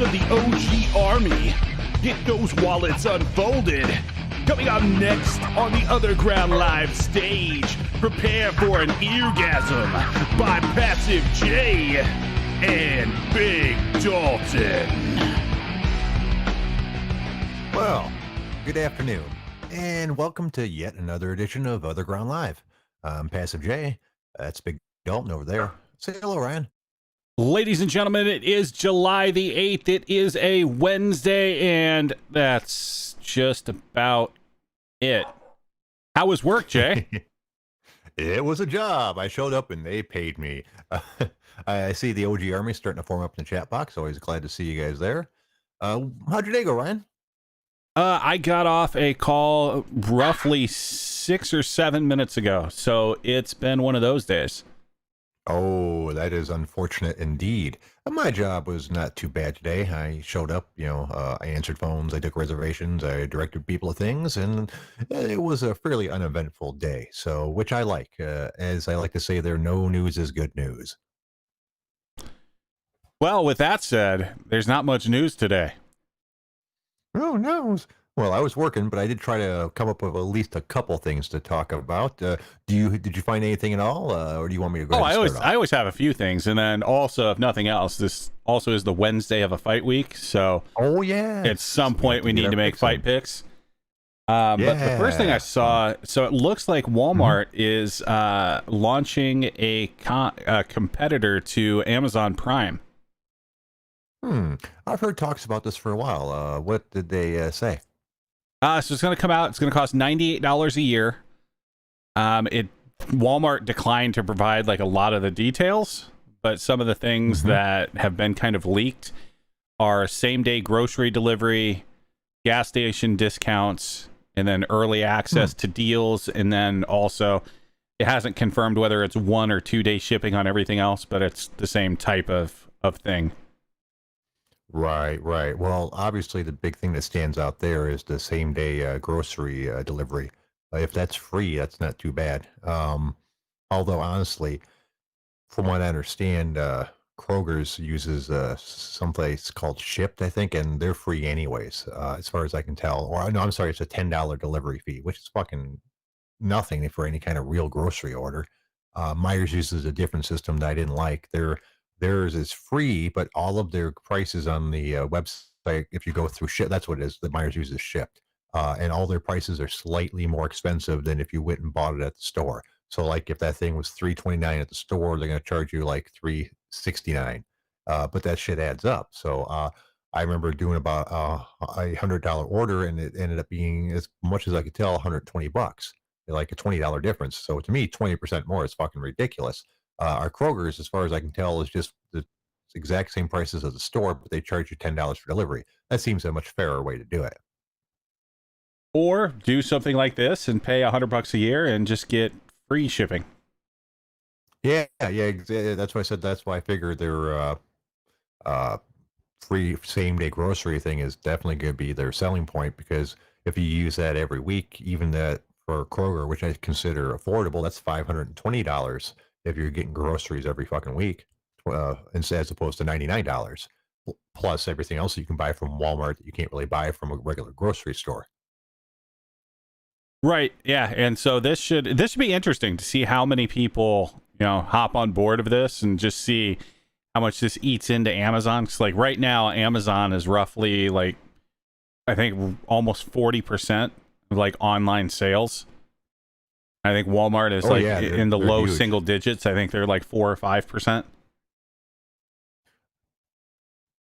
members of the OG Army. Get those wallets unfolded. Coming up next on the OtherGround live stage, prepare for an eargasm by Passive J and Big Dalton. Well, good afternoon, and welcome to yet another edition of OtherGround Live. I'm Passive J. That's Big Dalton over there. Say hello, Ryan. Ladies and gentlemen, it is July the 8th. It is a Wednesday, and that's just about it. How was work, Jay? It was a job. I showed up and they paid me. I see the OG Army starting to form up in the chat box. Always glad to see you guys there. How'd your day go, Ryan? I got off a call roughly 6 or 7 minutes ago, so it's been one of those days. Oh, that is unfortunate indeed. My job was not too bad today. I showed up, I answered phones, I took reservations, I directed people to things, and it was a fairly uneventful day. So, which I like. As I like to say, no news is good news. Well, with that said, there's not much news today. Oh, no. Well, I was working, but I did try to come up with at least a couple things to talk about. Did you find anything at all, or do you want me to go ahead and start off? I always have a few things, and then also, if nothing else, this also is the Wednesday of a fight week, so at some point we need to make fight picks. But the first thing I saw, so it looks like Walmart is launching a competitor to Amazon Prime. I've heard talks about this for a while. What did they say? So it's going to come out. It's going to cost $98 a year. Walmart declined to provide like a lot of the details, but some of the things that have been kind of leaked are same-day grocery delivery, gas station discounts, and then early access to deals. And then also, it hasn't confirmed whether it's 1 or 2 day shipping on everything else, but it's the same type of thing. Right. Well, obviously, the big thing that stands out there is the same-day grocery delivery. If that's free, that's not too bad. Although, honestly, from what I understand, Kroger's uses someplace called Shipt, I think, and they're free anyways, as far as I can tell. Or, no, I'm sorry, it's a $10 delivery fee, which is fucking nothing for any kind of real grocery order. Myers uses a different system that I didn't like. Theirs is free, but all of their prices on the website, if you go through Shipt, that's what it is, that Myers uses Shipt. And all their prices are slightly more expensive than if you went and bought it at the store. So, like, if that thing was $3.29 at the store, they're going to charge you like $3.69. But that shit adds up. So, I remember doing about a $100 order, and it ended up being, as much as I could tell, $120, like a $20 difference. So, to me, 20% more is fucking ridiculous. Our Kroger's, as far as I can tell, is just the exact same prices as the store, but they charge you $10 for delivery. That seems a much fairer way to do it. Or do something like this and pay $100 a year and just get free shipping. Yeah. That's why I said. That's why I figured their free same-day grocery thing is definitely going to be their selling point, because if you use that every week, even that for Kroger, which I consider affordable, that's $520 if you're getting groceries every fucking week, as opposed to $99, plus everything else you can buy from Walmart that you can't really buy from a regular grocery store. Right. Yeah. And so this should be interesting to see how many people, hop on board of this and just see how much this eats into Amazon. Cause like right now, Amazon is roughly like, I think almost 40% of like online sales. I think Walmart is in the low huge single digits. I think they're like 4 or 5%.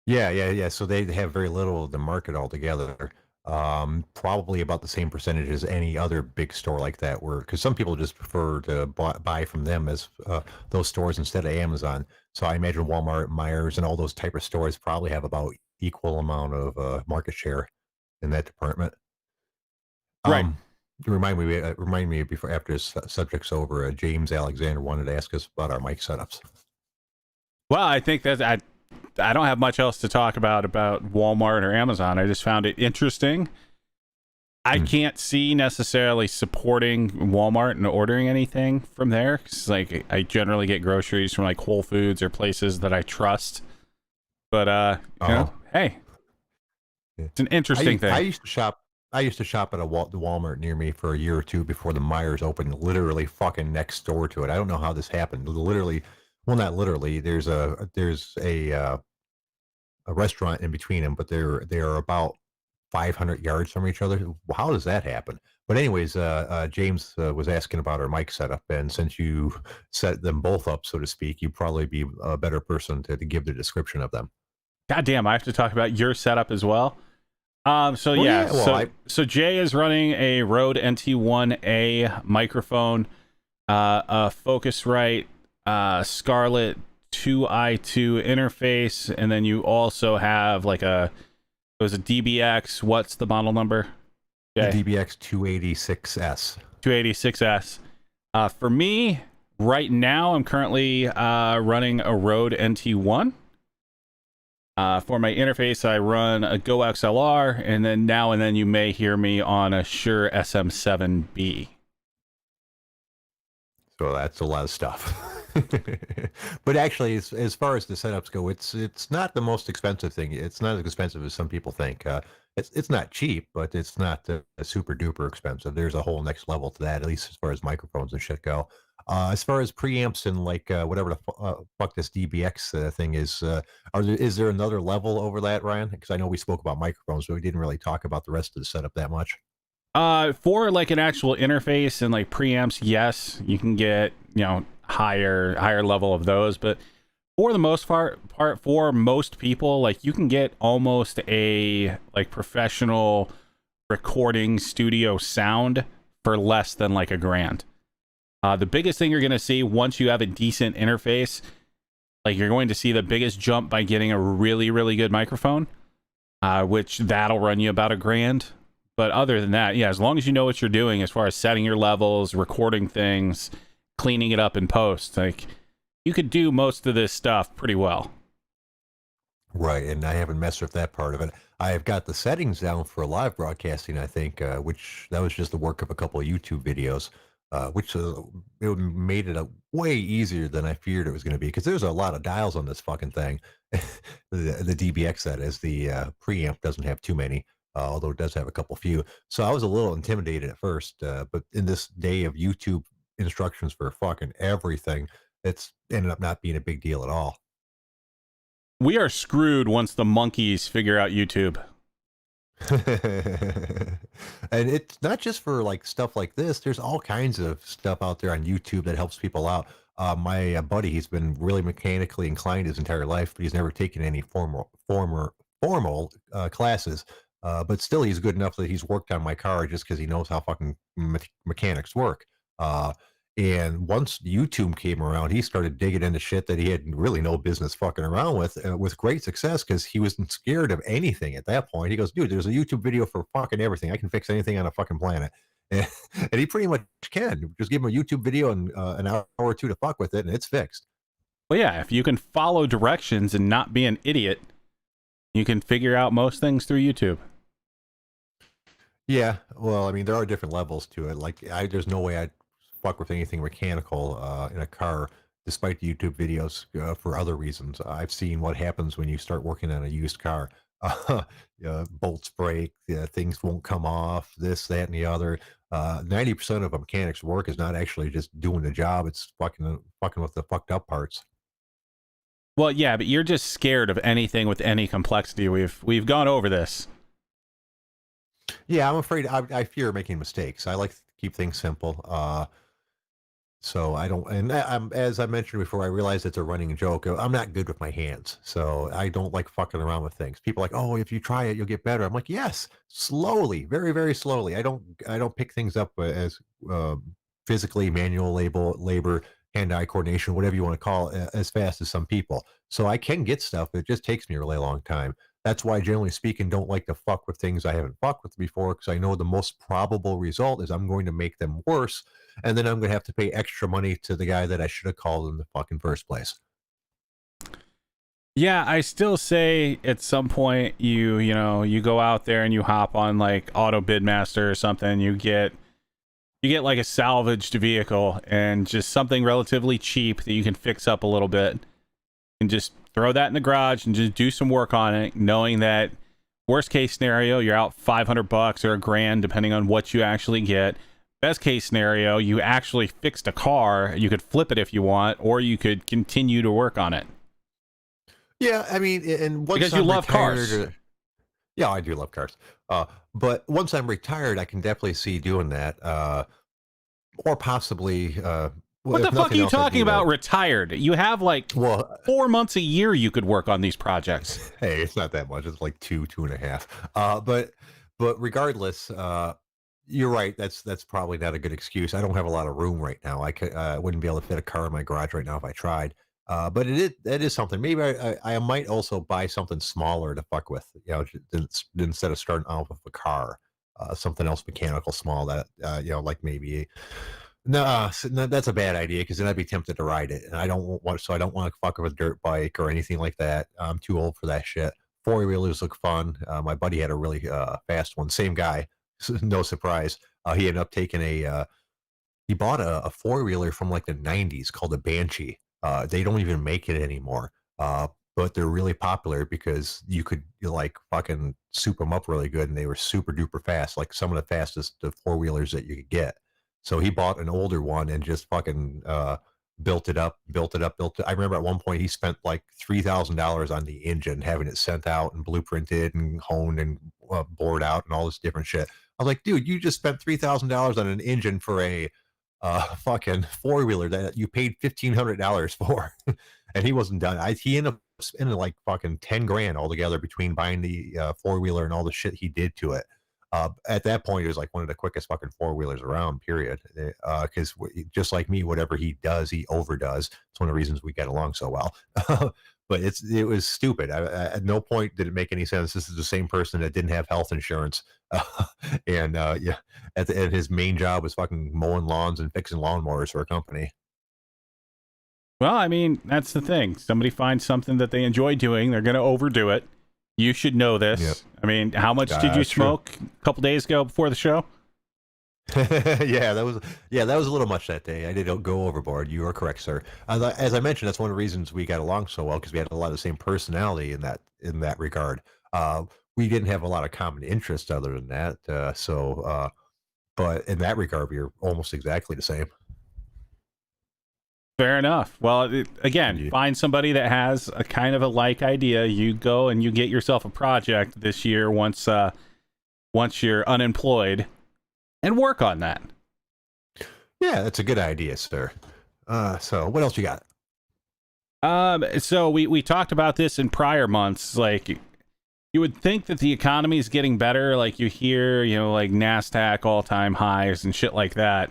Yeah. So they have very little of the market altogether. Probably about the same percentage as any other big store like that, because some people just prefer to buy from them as those stores instead of Amazon. So I imagine Walmart, Myers, and all those type of stores probably have about equal amount of market share in that department. Right. Remind me before, after this subject's over, James Alexander wanted to ask us about our mic setups. Well, I think that I don't have much else to talk about Walmart or Amazon. I just found it interesting. I can't see necessarily supporting Walmart and ordering anything from there, because like I generally get groceries from like Whole Foods or places that I trust. But Hey, Yeah. it's an interesting I thing. used to shop. I used to shop at the Walmart near me for a year or two before the Myers opened, literally fucking next door to it. I don't know how this happened. Literally, well, not literally. There's a restaurant in between them, but they are about 500 yards from each other. How does that happen? But anyways, James was asking about our mic setup, and since you set them both up, so to speak, you'd probably be a better person to give the description of them. God damn, I have to talk about your setup as well. So Well, yeah, yeah. Well, so Jay is running a Rode NT1A microphone, a Focusrite Scarlett 2i2 interface, and then you also have like it was a DBX. What's the model number? the Okay, DBX 286S. 286S. For me, right now, I'm currently running a Rode NT1. For my interface, I run a Go XLR, and then now and then you may hear me on a Shure SM7B. So that's a lot of stuff. But actually, as far as the setups go, it's not the most expensive thing. It's not as expensive as some people think. It's not cheap, but it's not super duper expensive. There's a whole next level to that, at least as far as microphones and shit go. As far as preamps and like whatever the fuck this DBX thing is, is there another level over that, Ryan? Because I know we spoke about microphones, but we didn't really talk about the rest of the setup that much. For like an actual interface and like preamps, yes, you can get, higher level of those, but for the most part for most people, like you can get almost a like professional recording studio sound for less than like $1,000. The biggest thing you're going to see once you have a decent interface, like you're going to see the biggest jump by getting a really, really good microphone, which that'll run you about $1,000. But other than that, yeah, as long as you know what you're doing as far as setting your levels, recording things, cleaning it up in post, like you could do most of this stuff pretty well. Right, and I haven't messed with that part of it. I have got the settings down for live broadcasting, I think, which that was just the work of a couple of YouTube videos, which it made it way easier than I feared it was going to be because there's a lot of dials on this fucking thing. The DBX, that is, the preamp doesn't have too many, although it does have a couple few. So I was a little intimidated at first, but in this day of YouTube instructions for fucking everything, it's ended up not being a big deal at all. We are screwed once the monkeys figure out YouTube. And it's not just for like stuff like this. There's all kinds of stuff out there on YouTube that helps people out. My buddy, he's been really mechanically inclined his entire life, but he's never taken any formal classes. But still, he's good enough that he's worked on my car just because he knows how fucking mechanics work. Uh, and once YouTube came around, he started digging into shit that he had really no business fucking around with great success because he wasn't scared of anything at that point. He goes, dude, there's a YouTube video for fucking everything. I can fix anything on a fucking planet. And, and he pretty much can. Just give him a YouTube video and an hour or two to fuck with it, and it's fixed. Well, yeah, if you can follow directions and not be an idiot, you can figure out most things through YouTube. Yeah, well, I mean, there are different levels to it. Like, there's no way I'd fuck with anything mechanical in a car, despite the YouTube videos for other reasons. I've seen what happens when you start working on a used car. Bolts break, things won't come off, this, that, and the other. 90% of a mechanic's work is not actually just doing the job; it's fucking with the fucked up parts. Well, yeah, but you're just scared of anything with any complexity. We've gone over this. Yeah, I'm afraid I fear making mistakes. I like to keep things simple. So I don't, and as I mentioned before, I realize it's a running joke. I'm not good with my hands, so I don't like fucking around with things. People are like, oh, if you try it, you'll get better. I'm like, yes, slowly, very, very slowly. I don't pick things up as physically manual labor, hand-eye coordination, whatever you want to call it, as fast as some people. So I can get stuff. It just takes me a really long time. That's why, generally speaking, don't like to fuck with things I haven't fucked with before because I know the most probable result is I'm going to make them worse, and then I'm going to have to pay extra money to the guy that I should have called in the fucking first place. Yeah, I still say at some point you go out there and you hop on like Auto Bidmaster or something, you get like a salvaged vehicle and just something relatively cheap that you can fix up a little bit and just throw that in the garage and just do some work on it, knowing that worst case scenario, you're out $500 or $1,000, depending on what you actually get. Best case scenario, you actually fixed a car. You could flip it if you want, or you could continue to work on it. Yeah, I mean, and once Because you I'm love retired, cars. yeah, I do love cars. But once I'm retired, I can definitely see doing that. Or possibly, well, What if the fuck are nothing you else, I'd talking do about retired? You have like well, 4 months a year you could work on these projects. hey, it's not that much. It's like two and a half. But regardless, you're right. That's probably not a good excuse. I don't have a lot of room right now. I wouldn't be able to fit a car in my garage right now if I tried. But that is something. Maybe I might also buy something smaller to fuck with. Instead of starting off with a car, something else mechanical small that like maybe. No, no, that's a bad idea because then I'd be tempted to ride it, and I don't want. So I don't want to fuck with a dirt bike or anything like that. I'm too old for that shit. Four wheelers look fun. My buddy had a really fast one. Same guy, no surprise. He ended up taking he bought a four wheeler from like the '90s called a Banshee. They don't even make it anymore, but they're really popular because like fucking soup them up really good, and they were super duper fast, like some of the fastest four wheelers that you could get. So he bought an older one and just fucking built it up, built it up, built it. I remember at one point he spent like $3,000 on the engine, having it sent out and blueprinted and honed and bored out and all this different shit. I was like, dude, you just spent $3,000 on an engine for a fucking four wheeler that you paid $1,500 for, and he wasn't done. He ended up spending like fucking 10 grand altogether between buying the four wheeler and all the shit he did to it. At that point, it was like one of the quickest fucking four wheelers around. Period. Because just like me, whatever he does, he overdoes. It's one of the reasons we get along so well. But it was stupid. At no point did it make any sense. This is the same person that didn't have health insurance, and yeah, and his main job was fucking mowing lawns and fixing lawnmowers for a company. Well, I mean, that's the thing. Somebody finds something that they enjoy doing, they're going to overdo it. You should know this. Yep. I mean, how much did you smoke a couple days ago before the show? That was a little much that day. I did go overboard. You are correct, sir. As I mentioned, that's one of the reasons we got along so well because we had a lot of the same personality in that regard. We didn't have a lot of common interests other than that. But in that regard, we were almost exactly the same. Fair enough. Well, again, find somebody that has a kind of a like idea. You go and you get yourself a project this year once you're unemployed, and work on that. Yeah, that's a good idea, sir. So what else you got? So we talked about this in prior months. Like, you would think that the economy is getting better. Like, you hear, like NASDAQ all-time highs and shit like that.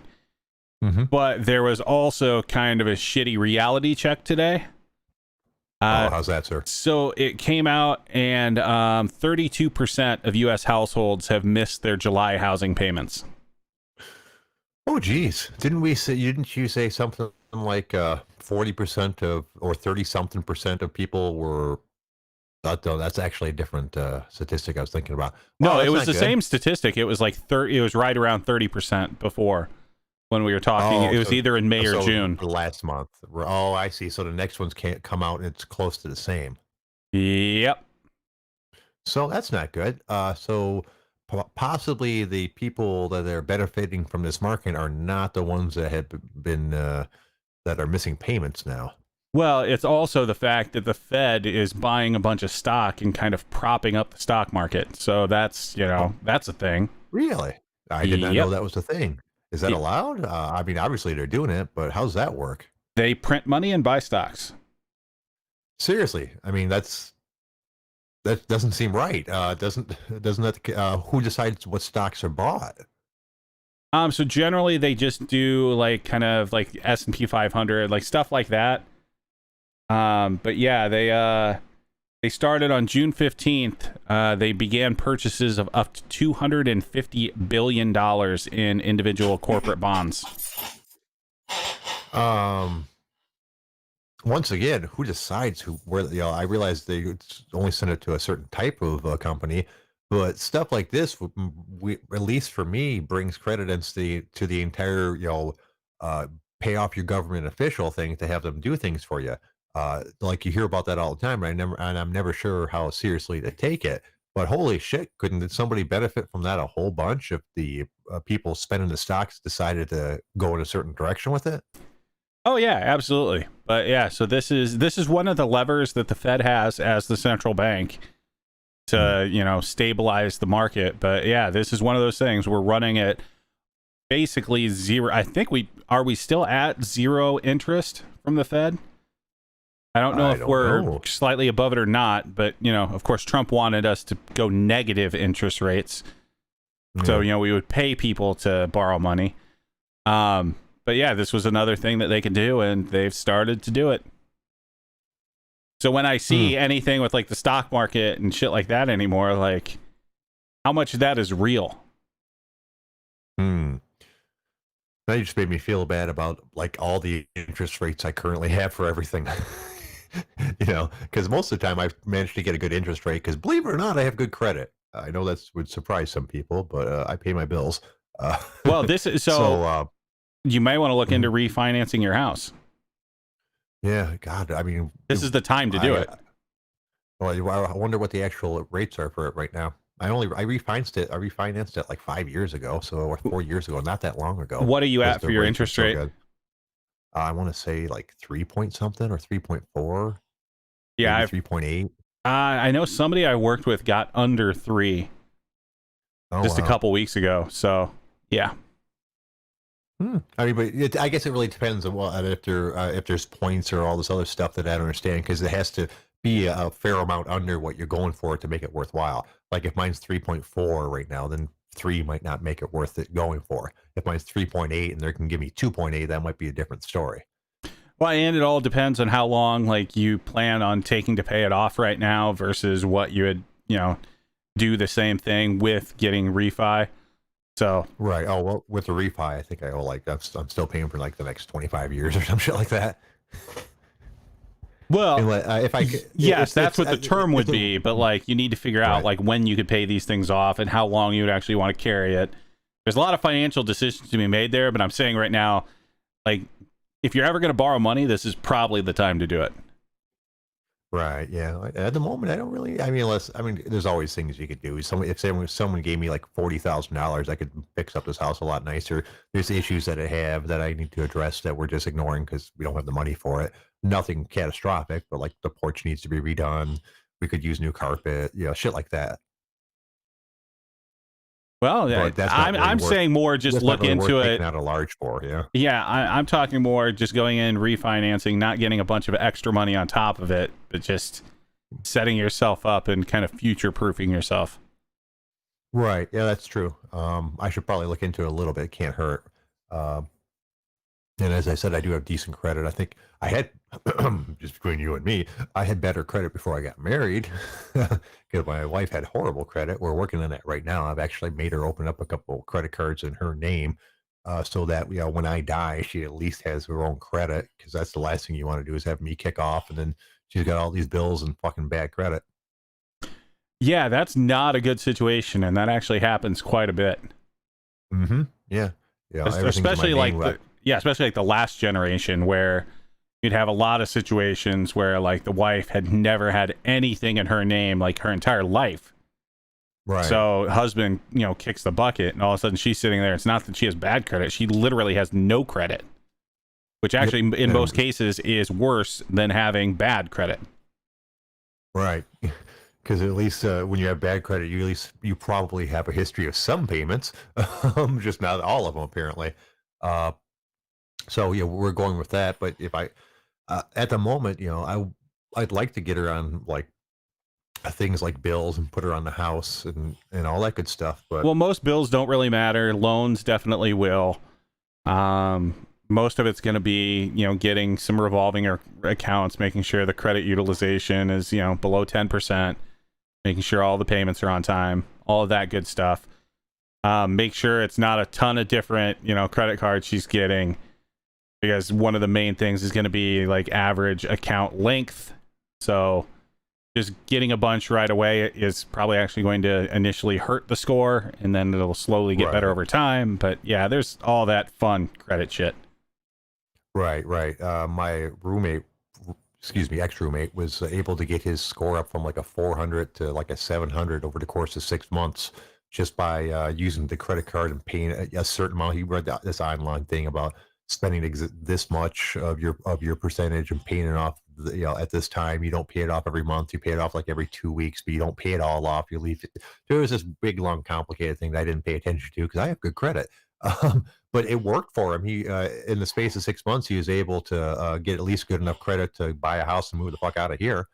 Mm-hmm. But there was also kind of a shitty reality check today. How's that, sir? So it came out, and 32% of U.S. households have missed their July housing payments. Oh, geez. Didn't you say something like 40% of, or 30-something% of people were, that's actually a different statistic I was thinking about. No, it was the same statistic. It was like it was right around 30% before when we were talking. It was either in May or June. Last month. Oh, I see. So the next ones can't come out and it's close to the same. Yep. So that's not good. So possibly the people that are benefiting from this market are not the ones that have been that are missing payments now. Well, it's also the fact that the Fed is buying a bunch of stock and kind of propping up the stock market. So that's, that's a thing. Really? I did not know that was a thing. Is that allowed? I mean, obviously they're doing it, but how's that work? They print money and buy stocks. Seriously, I mean that doesn't seem right. Doesn't that who decides what stocks are bought? So generally they just do like kind of like S&P 500, like stuff like that. But yeah, they started on June 15th. They began purchases of up to $250 billion in individual corporate bonds. Once again, who decides where? I realize they only send it to a certain type of company, but stuff like this, at least for me, brings credence to the entire pay off your government official thing to have them do things for you. Like you hear about that all the time, and I'm never sure how seriously to take it. But holy shit, couldn't somebody benefit from that a whole bunch if the people spending the stocks decided to go in a certain direction with it? Oh yeah, absolutely. But yeah, so this is one of the levers that the Fed has as the central bank to, stabilize the market. But yeah, this is one of those things we're running at basically zero. I think we still at zero interest from the Fed? I don't know if we're slightly above it or not, but of course Trump wanted us to go negative interest rates. So, we would pay people to borrow money. But yeah, this was another thing that they could do, and they've started to do it. So when I see anything with like the stock market and shit like that anymore, like how much of that is real? That just made me feel bad about like all the interest rates I currently have for everything. Because most of the time I've managed to get a good interest rate because believe it or not, I have good credit. I know that would surprise some people, but I pay my bills. Well, this is so you may want to look into refinancing your house. Yeah, God, I mean, this is the time to do it. Well, I wonder what the actual rates are for it right now. I refinanced it. I refinanced it like 5 years ago, or 4 years ago, not that long ago. What are you at for your interest rate? I want to say like 3 point something or 3.4. Yeah, 3.8. I know somebody I worked with got under 3 just a couple weeks ago. So yeah. I mean, but I guess it really depends on if there's points or all this other stuff that I don't understand, because it has to be a fair amount under what you're going for to make it worthwhile. Like if mine's 3.4 right now, then 3 might not make it worth it going for. If mine's 3.8 and they can give me 2.8, that might be a different story. Well, and it all depends on how long like you plan on taking to pay it off right now versus what you would, do the same thing with getting refi. So right. Oh well, with the refi, I think I owe like I'm still paying for like the next 25 years or some shit like that. Well, if I could, yes, that's what the term would be. But like, you need to figure out like when you could pay these things off and how long you would actually want to carry it. There's a lot of financial decisions to be made there. But I'm saying right now, like, if you're ever going to borrow money, this is probably the time to do it. Right. Yeah. At the moment, I don't really. I mean, there's always things you could do. If someone gave me like $40,000, I could fix up this house a lot nicer. There's issues that I have that I need to address that we're just ignoring because we don't have the money for it. Nothing catastrophic, but like the porch needs to be redone. We could use new carpet. Shit like that. Well, I'm saying more just look into it. Not a large for, yeah. Yeah, I'm talking more just going in, refinancing, not getting a bunch of extra money on top of it, but just setting yourself up and kind of future-proofing yourself. Right. Yeah, that's true. I should probably look into it a little bit. It can't hurt. And as I said, I do have decent credit. I think I had, just between you and me, I had better credit before I got married because my wife had horrible credit. We're working on that right now. I've actually made her open up a couple credit cards in her name so that, when I die, she at least has her own credit, because that's the last thing you want to do is have me kick off and then she's got all these bills and fucking bad credit. Yeah, that's not a good situation, and that actually happens quite a bit. Mm-hmm. Yeah. Yeah. Especially like especially like the last generation, where you'd have a lot of situations where like the wife had never had anything in her name like her entire life. Right. So husband, kicks the bucket, and all of a sudden she's sitting there. It's not that she has bad credit. She literally has no credit, which actually in most cases is worse than having bad credit. Right. Because at least when you have bad credit, you probably have a history of some payments, just not all of them apparently. So yeah, we're going with that. But if I, at the moment, I'd like to get her on like things like bills and put her on the house and all that good stuff. But well, most bills don't really matter. Loans definitely will. Most of it's going to be, getting some revolving accounts, making sure the credit utilization is, below 10%, making sure all the payments are on time, all of that good stuff. Make sure it's not a ton of different, credit cards she's getting, because one of the main things is going to be like average account length. So just getting a bunch right away is probably actually going to initially hurt the score, and then it'll slowly get better over time. But yeah, there's all that fun credit shit. Right. My roommate excuse me, ex-roommate was able to get his score up from like a 400 to like a 700 over the course of 6 months just by using the credit card and paying a certain amount. He read this online thing about spending this much of your percentage and paying it off. At this time, you don't pay it off every month. You pay it off like every 2 weeks, but you don't pay it all off. You leave it. There was this big, long, complicated thing that I didn't pay attention to because I have good credit. But it worked for him. He in the space of 6 months, he was able to get at least good enough credit to buy a house and move the fuck out of here.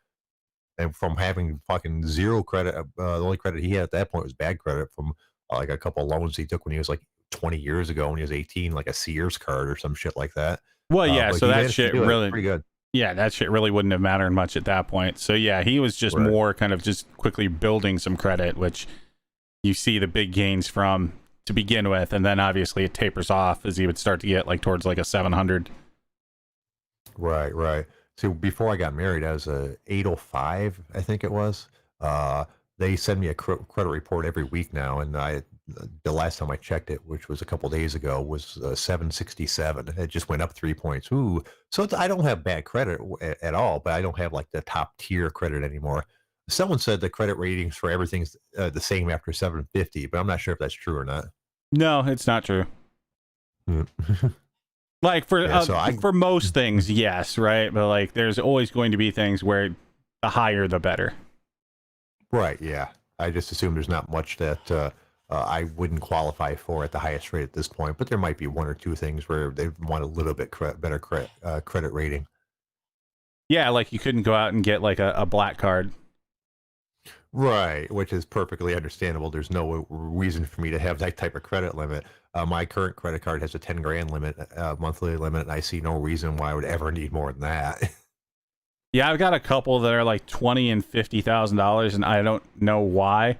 And from having fucking zero credit, the only credit he had at that point was bad credit from like a couple of loans he took when he was like 20 years ago when he was 18, like a Sears card or some shit like that. Well, yeah, so that shit really, pretty good. Yeah, that shit really wouldn't have mattered much at that point. So yeah, he was just more kind of just quickly building some credit, which you see the big gains from to begin with, and then obviously it tapers off as he would start to get like towards like a 700. Right. So before I got married, I was a 805, I think it was. They send me a credit report every week now, and the last time I checked it, which was a couple days ago, was 767. It just went up 3 points. Ooh, so I don't have bad credit at all, but I don't have like the top tier credit anymore. Someone said the credit ratings for everything's the same after 750, but I'm not sure if that's true or not. No, it's not true. Like for most things, yes, right? But like there's always going to be things where the higher the better. Right, yeah. I just assume there's not much that I wouldn't qualify for at the highest rate at this point, but there might be one or two things where they want a little bit better credit rating. Yeah, like you couldn't go out and get like a black card. Right, which is perfectly understandable. There's no reason for me to have that type of credit limit. My current credit card has a 10 grand limit, monthly limit, and I see no reason why I would ever need more than that. Yeah, I've got a couple that are like $20,000 and $50,000, and I don't know why.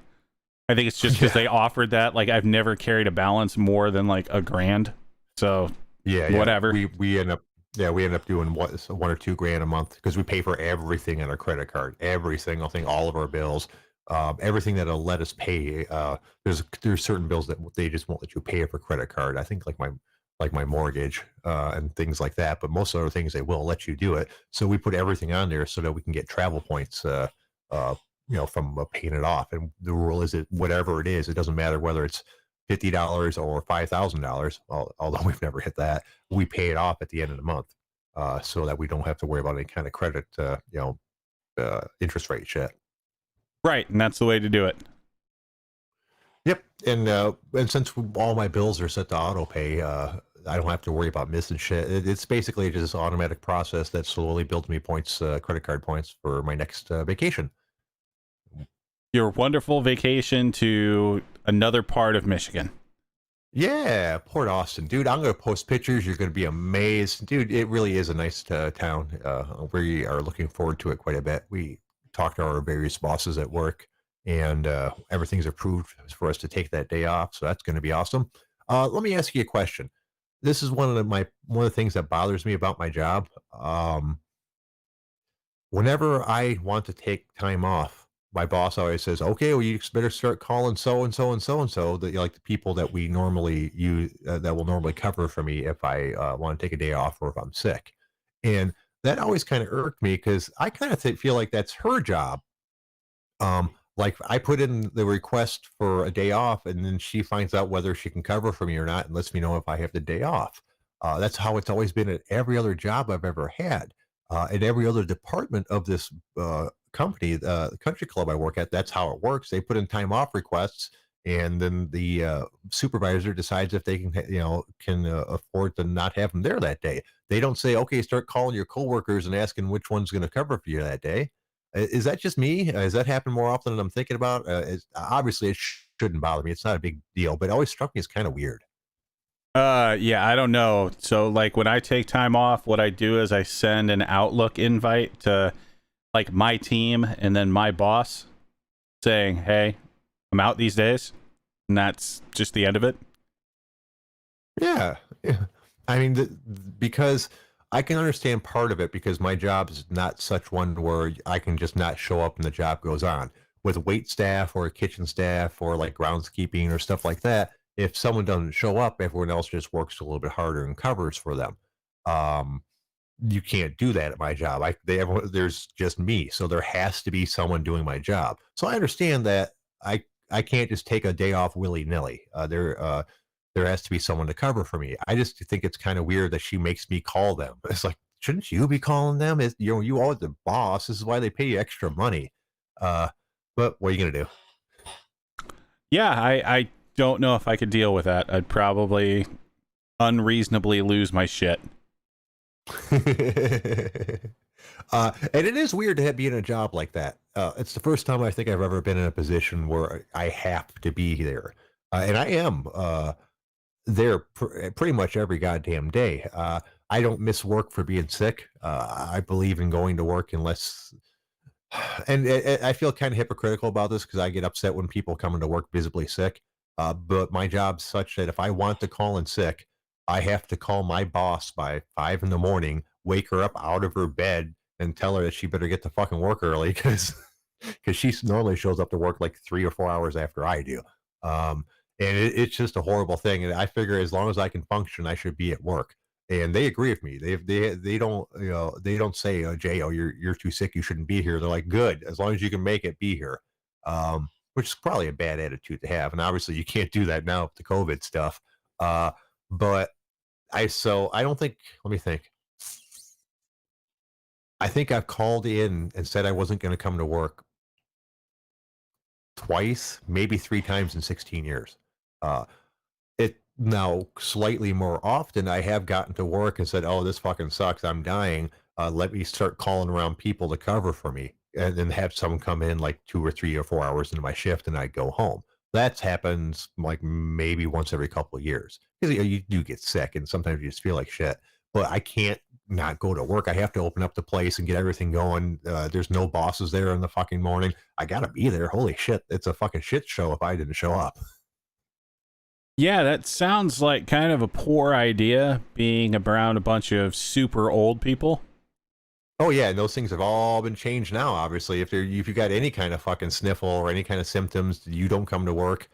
I think it's just because they offered that. Like I've never carried a balance more than like $1,000, so yeah, whatever. We end up doing $1 or $2 a month because we pay for everything on our credit card, every single thing, all of our bills, everything that'll let us pay. There's certain bills that they just won't let you pay for credit card. I think like my mortgage and things like that, but most other things they will let you do it. So we put everything on there so that we can get travel points, from paying it off. And the rule is that whatever it is, it doesn't matter whether it's $50 or $5,000. Although we've never hit that, we pay it off at the end of the month, so that we don't have to worry about any kind of credit, interest rate shit. Right, and that's the way to do it. Yep, and since all my bills are set to auto pay, I don't have to worry about missing shit. It's basically just an automatic process that slowly builds me points, credit card points for my next vacation. Your wonderful vacation to another part of Michigan. Yeah, Port Austin, dude. I'm going to post pictures. You're going to be amazed, dude. It really is a nice town. We are looking forward to it quite a bit. We talked to our various bosses at work, and everything's approved for us to take that day off. So that's going to be awesome. Let me ask you a question. This is one of the things that bothers me about my job. Whenever I want to take time off, my boss always says, "Okay, well, you better start calling so and so and so and so, that like the people that we normally use that will normally cover for me if I want to take a day off or if I'm sick." And that always kind of irked me because I kind of feel like that's her job. Like I put in the request for a day off, and then she finds out whether she can cover for me or not, and lets me know if I have the day off. That's how it's always been at every other job I've ever had, in every other department of this company, the country club I work at. That's how it works. They put in time off requests, and then the supervisor decides if they can afford to not have them there that day. They don't say, "Okay, start calling your coworkers and asking which one's going to cover for you that day." Is that just me? Has that happened more often than I'm thinking about? Obviously, it shouldn't bother me. It's not a big deal, but it always struck me as kind of weird. Yeah, I don't know. So like when I take time off, what I do is I send an Outlook invite to like my team and then my boss saying, "Hey, I'm out these days." And that's just the end of it. Yeah. I mean, because I can understand part of it because my job is not such one where I can just not show up and the job goes on. With wait staff or kitchen staff or like groundskeeping or stuff like that, if someone doesn't show up, everyone else just works a little bit harder and covers for them. you can't do that at my job. There's just me, so there has to be someone doing my job. So I understand that I can't just take a day off willy nilly. There has to be someone to cover for me. I just think it's kind of weird that she makes me call them. It's like, shouldn't you be calling them? You are the boss. This is why they pay you extra money. But what are you gonna do? Yeah, I don't know if I could deal with that. I'd probably unreasonably lose my shit. And it is weird to be in a job like that. It's the first time I think I've ever been in a position where I have to be there, and I am there pretty much every goddamn day. I don't miss work for being sick. I believe in going to work unless, and I feel kind of hypocritical about this because I get upset when people come into work visibly sick. But my job's such that if I want to call in sick, I have to call my boss by 5 in the morning, wake her up out of her bed, and tell her that she better get to fucking work early because she normally shows up to work like 3 or 4 hours after I do. And it's just a horrible thing. And I figure as long as I can function, I should be at work. And they agree with me. They don't they don't say, oh, Jay, oh, you're too sick, you shouldn't be here. They're like, good, as long as you can make it, be here. Which is probably a bad attitude to have. And obviously you can't do that now with the COVID stuff. But I don't think, let me think. I think I've called in and said I wasn't going to come to work twice, maybe 3 times in 16 years. Uh, it now slightly more often I have gotten to work and said, oh, this fucking sucks, I'm dying, let me start calling around people to cover for me, and then have someone come in like 2 or 3 or 4 hours into my shift and I go home. That happens like maybe once every couple of years because you do get sick and sometimes you just feel like shit, but I can't not go to work. I have to open up the place and get everything going. There's no bosses there in the fucking morning. I gotta be there. Holy shit, it's a fucking shit show if I didn't show up. Yeah, that sounds like kind of a poor idea, being around a bunch of super old people. Oh yeah, and those things have all been changed now. Obviously, if you got any kind of fucking sniffle or any kind of symptoms, you don't come to work.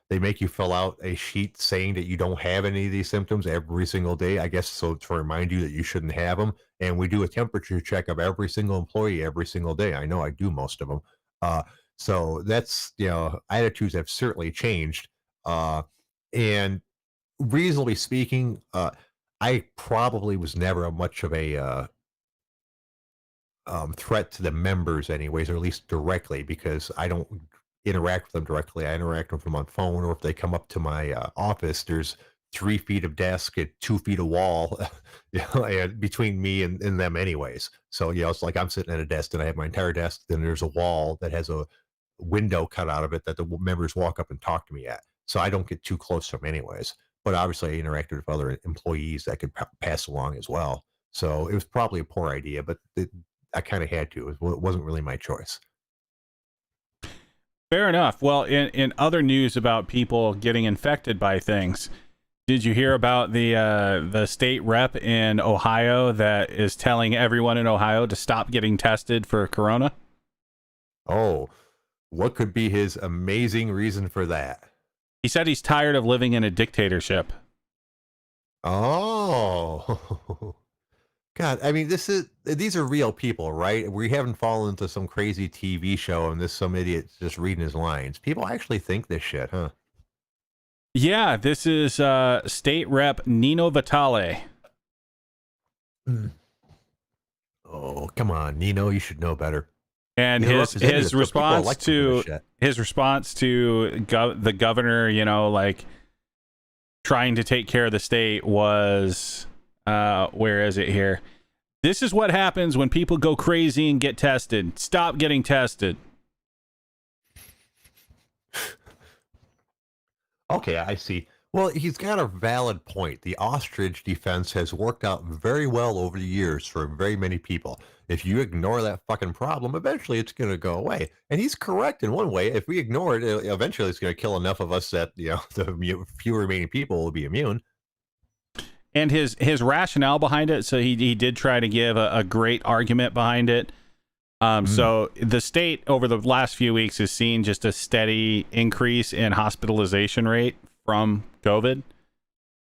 They make you fill out a sheet saying that you don't have any of these symptoms every single day. I guess so to remind you that you shouldn't have them. And we do a temperature check of every single employee every single day. I know I do most of them. So that's attitudes have certainly changed. And reasonably speaking, I probably was never much of a threat to the members anyways, or at least directly, because I don't interact with them directly. I interact with them on phone, or if they come up to my office, there's 3 feet of desk and 2 feet of wall and between me and them anyways. So, it's like I'm sitting at a desk and I have my entire desk. Then there's a wall that has a window cut out of it that the members walk up and talk to me at. So I don't get too close to them anyways. But obviously I interacted with other employees that could pass along as well. So it was probably a poor idea, but I kind of had to. It wasn't really my choice. Fair enough. Well, in other news about people getting infected by things, did you hear about the state rep in Ohio that is telling everyone in Ohio to stop getting tested for corona? Oh, what could be his amazing reason for that? He said he's tired of living in a dictatorship. Oh, God. I mean, these are real people, right? We haven't fallen into some crazy TV show and some idiot just reading his lines. People actually think this shit, huh? Yeah, this is State Rep Nino Vitale. Oh, come on, Nino, you should know better. And his response to the governor, like trying to take care of the state was, where is it here? This is what happens when people go crazy and get tested. Stop getting tested. Okay, I see. Well, he's got a valid point. The ostrich defense has worked out very well over the years for very many people. If you ignore that fucking problem, eventually it's going to go away. And he's correct in one way. If we ignore it, eventually it's going to kill enough of us that the few remaining people will be immune. And his rationale behind it, so he did try to give a great argument behind it. So the state over the last few weeks has seen just a steady increase in hospitalization rate from COVID.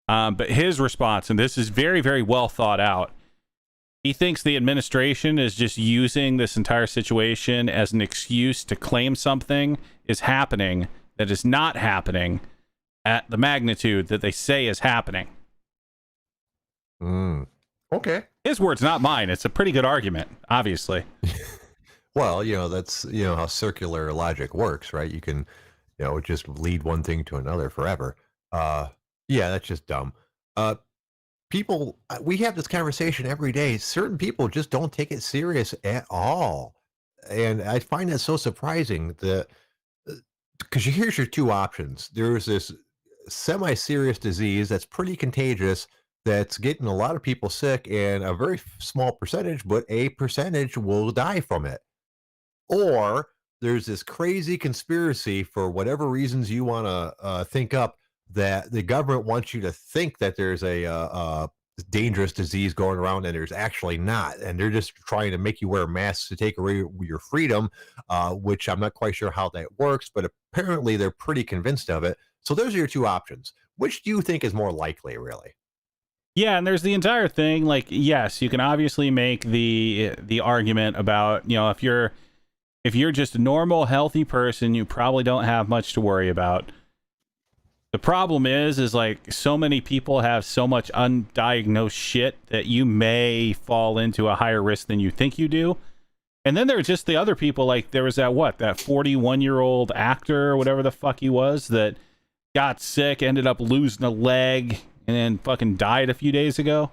But his response, and this is very, very well thought out, He thinks the administration is just using this entire situation as an excuse to claim something is happening that is not happening at the magnitude that they say is happening. Okay. His words, not mine. It's a pretty good argument, obviously. Well, that's how circular logic works, right? You can, just lead one thing to another forever. Yeah, that's just dumb. People, we have this conversation every day. Certain people just don't take it serious at all, and I find that so surprising. Because here's your two options. There's this semi-serious disease that's pretty contagious, that's getting a lot of people sick, and a very small percentage, but a percentage will die from it. Or there's this crazy conspiracy for whatever reasons you want to think up, that the government wants you to think that there's a dangerous disease going around, and there's actually not, and they're just trying to make you wear masks to take away your freedom, which I'm not quite sure how that works, but apparently they're pretty convinced of it. So those are your two options. Which do you think is more likely, really? Yeah, and there's the entire thing. Like, yes, you can obviously make the argument about, if you're just a normal, healthy person, you probably don't have much to worry about. The problem is like so many people have so much undiagnosed shit that you may fall into a higher risk than you think you do. And then there are just the other people, like there was that 41-year-old actor or whatever the fuck he was that got sick, ended up losing a leg, and then fucking died a few days ago.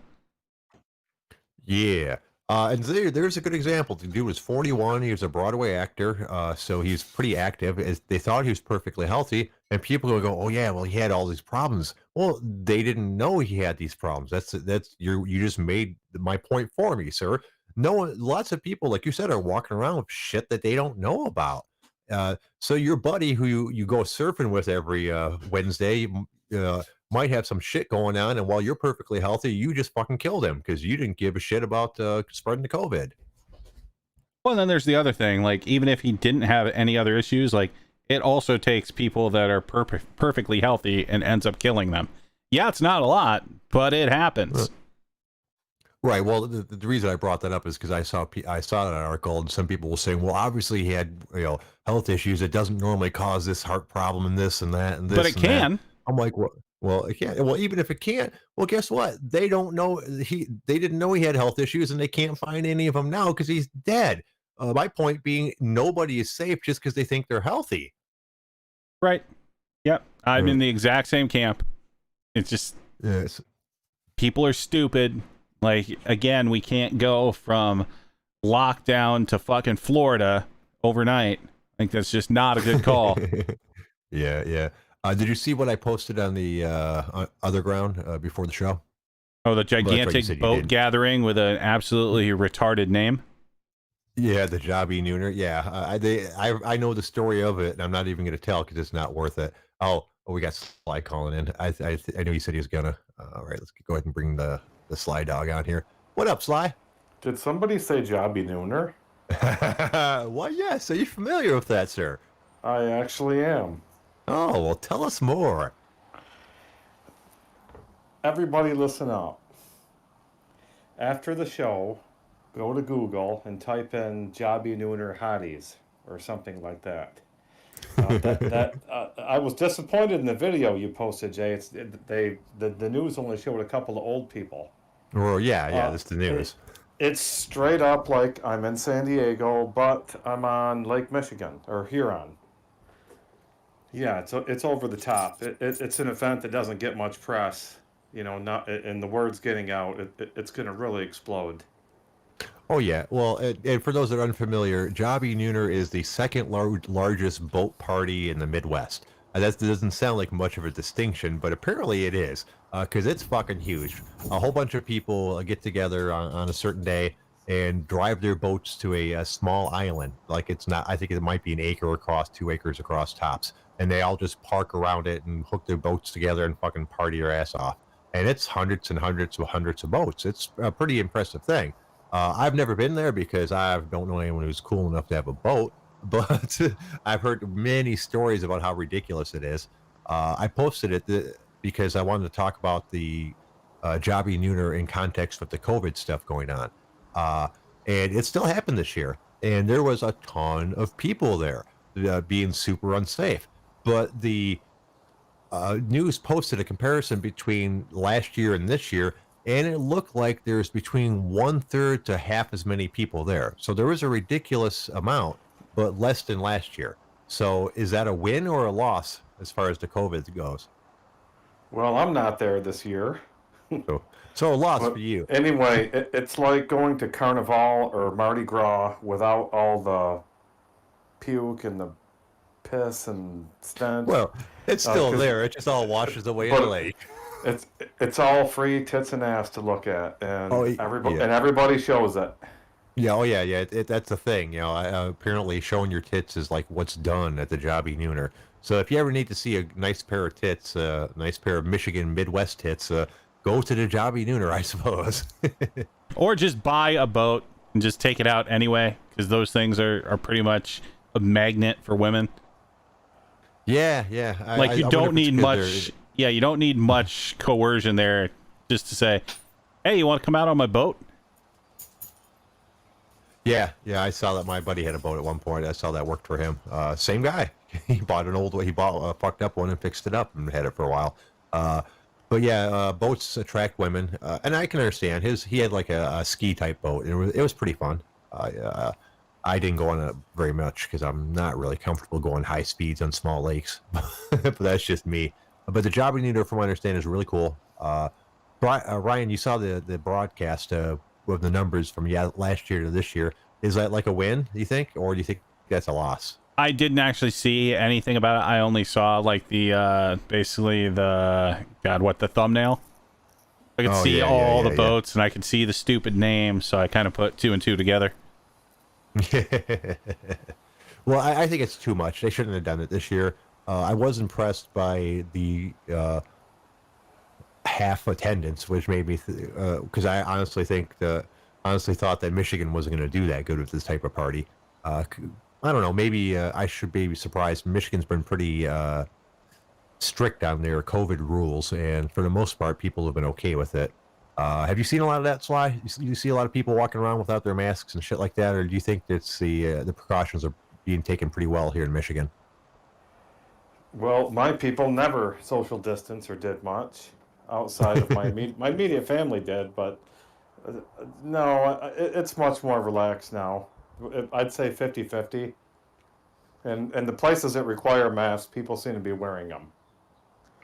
Yeah. And there's a good example. The dude was 41. He was a Broadway actor, so he's pretty active. They thought he was perfectly healthy, and people will go, "Oh yeah, well he had all these problems." Well, they didn't know he had these problems. You just made my point for me, sir. No one, lots of people, like you said, are walking around with shit that they don't know about. So your buddy who you go surfing with every Wednesday, might have some shit going on, and while you're perfectly healthy, you just fucking killed him because you didn't give a shit about spreading the COVID. Well, then there's the other thing. Like, even if he didn't have any other issues, like, it also takes people that are perfectly healthy and ends up killing them. Yeah, it's not a lot, but it happens. Right. Well, the reason I brought that up is because I saw an article, and some people were saying, well, obviously he had health issues. It doesn't normally cause this heart problem and this and that and this. But it can. That. I'm like, what? Well, it can't. Well, even if it can't, well, guess what? They don't know they didn't know he had health issues, and they can't find any of them now because he's dead. My point being, nobody is safe just because they think they're healthy. Right. Yep. I'm in the exact same camp. It's just people are stupid. Like, again, we can't go from lockdown to fucking Florida overnight. I think that's just not a good call. Yeah. Did you see what I posted on the OtherGround before the show? Oh, the gigantic boat gathering with an absolutely retarded name? Yeah, the Jobbie Nooner. Yeah, I know the story of it, and I'm not even going to tell because it's not worth it. Oh, we got Sly calling in. I know he said he was gonna. All right, let's go ahead and bring the Sly dog on here. What up, Sly? Did somebody say Jobbie Nooner? Well, yes. Are you familiar with that, sir? I actually am. Oh, well, tell us more. Everybody listen up. After the show, go to Google and type in Jobbie Nooner hotties or something like that. I was disappointed in the video you posted, Jay. The news only showed a couple of old people. Oh, yeah, that's the news. It's straight up like I'm in San Diego, but I'm on Lake Michigan or Huron. Yeah, it's over the top. It's an event that doesn't get much press, and the word's getting out. It's going to really explode. Oh yeah, well, and for those that are unfamiliar, Jobbie Nooner is the second largest boat party in the Midwest. That doesn't sound like much of a distinction, but apparently it is, because it's fucking huge. A whole bunch of people get together on a certain day and drive their boats to a small island. Like, it's not, I think it might be an acre across, 2 acres across tops. And they all just park around it and hook their boats together and fucking party their ass off. And it's hundreds and hundreds of boats. It's a pretty impressive thing. I've never been there because I don't know anyone who's cool enough to have a boat, but I've heard many stories about how ridiculous it is. I posted it because I wanted to talk about the Jobbie Nooner in context with the COVID stuff going on. And it still happened this year. And there was a ton of people there being super unsafe. But the news posted a comparison between last year and this year, and it looked like there's between 1/3 to half as many people there. So there was a ridiculous amount, but less than last year. So is that a win or a loss as far as the COVID goes? Well, I'm not there this year. So a loss But for you. anyway, it's like going to Carnival or Mardi Gras without all the puke and the piss and stench. Well, it's still 'Cause- there. It just all washes away in but the lake. it's all free tits and ass to look at, and yeah. everybody shows it. Yeah, oh yeah, yeah. That's the thing. You know, apparently showing your tits is like what's done at the Jobbie Nooner. So if you ever need to see a nice pair of tits, nice pair of Michigan Midwest tits, go to the Jobbie Nooner, I suppose. Or just buy a boat and just take it out anyway, because those things are pretty much a magnet for women. Yeah, yeah. Like you I don't wonder if it's need good much. Yeah, you don't need much coercion there, just to say, "Hey, you want to come out on my boat?" Yeah, yeah. I saw that my buddy had a boat at one point. I saw that worked for him. Same guy. He bought a fucked up one and fixed it up and had it for a while. But yeah, boats attract women, and I can understand. He had like a ski type boat. And it was pretty fun. I didn't go on it very much because I'm not really comfortable going high speeds on small lakes. But that's just me. But the Jobbie Nooner, from what I understand, is really cool. Ryan, you saw the broadcast with the numbers from last year to this year. Is that like a win, do you think? Or do you think that's a loss? I didn't actually see anything about it. I only saw like the basically the the thumbnail. I could see all the boats and I could see the stupid name, so I kind of put 2 and 2 together. Well, I think it's too much. They shouldn't have done it this year. I was impressed by the half attendance, which made me because I honestly thought that Michigan wasn't going to do that good with this type of party. I don't know. Maybe I should be surprised. Michigan's been pretty strict on their COVID rules, and for the most part, people have been okay with it. Have you seen a lot of that, Sly? You see a lot of people walking around without their masks and shit like that, or do you think it's the precautions are being taken pretty well here in Michigan? Well, my people never social distance or did much outside of my my immediate family did, but no, it's much more relaxed now. I'd say 50-50. And the places that require masks, people seem to be wearing them.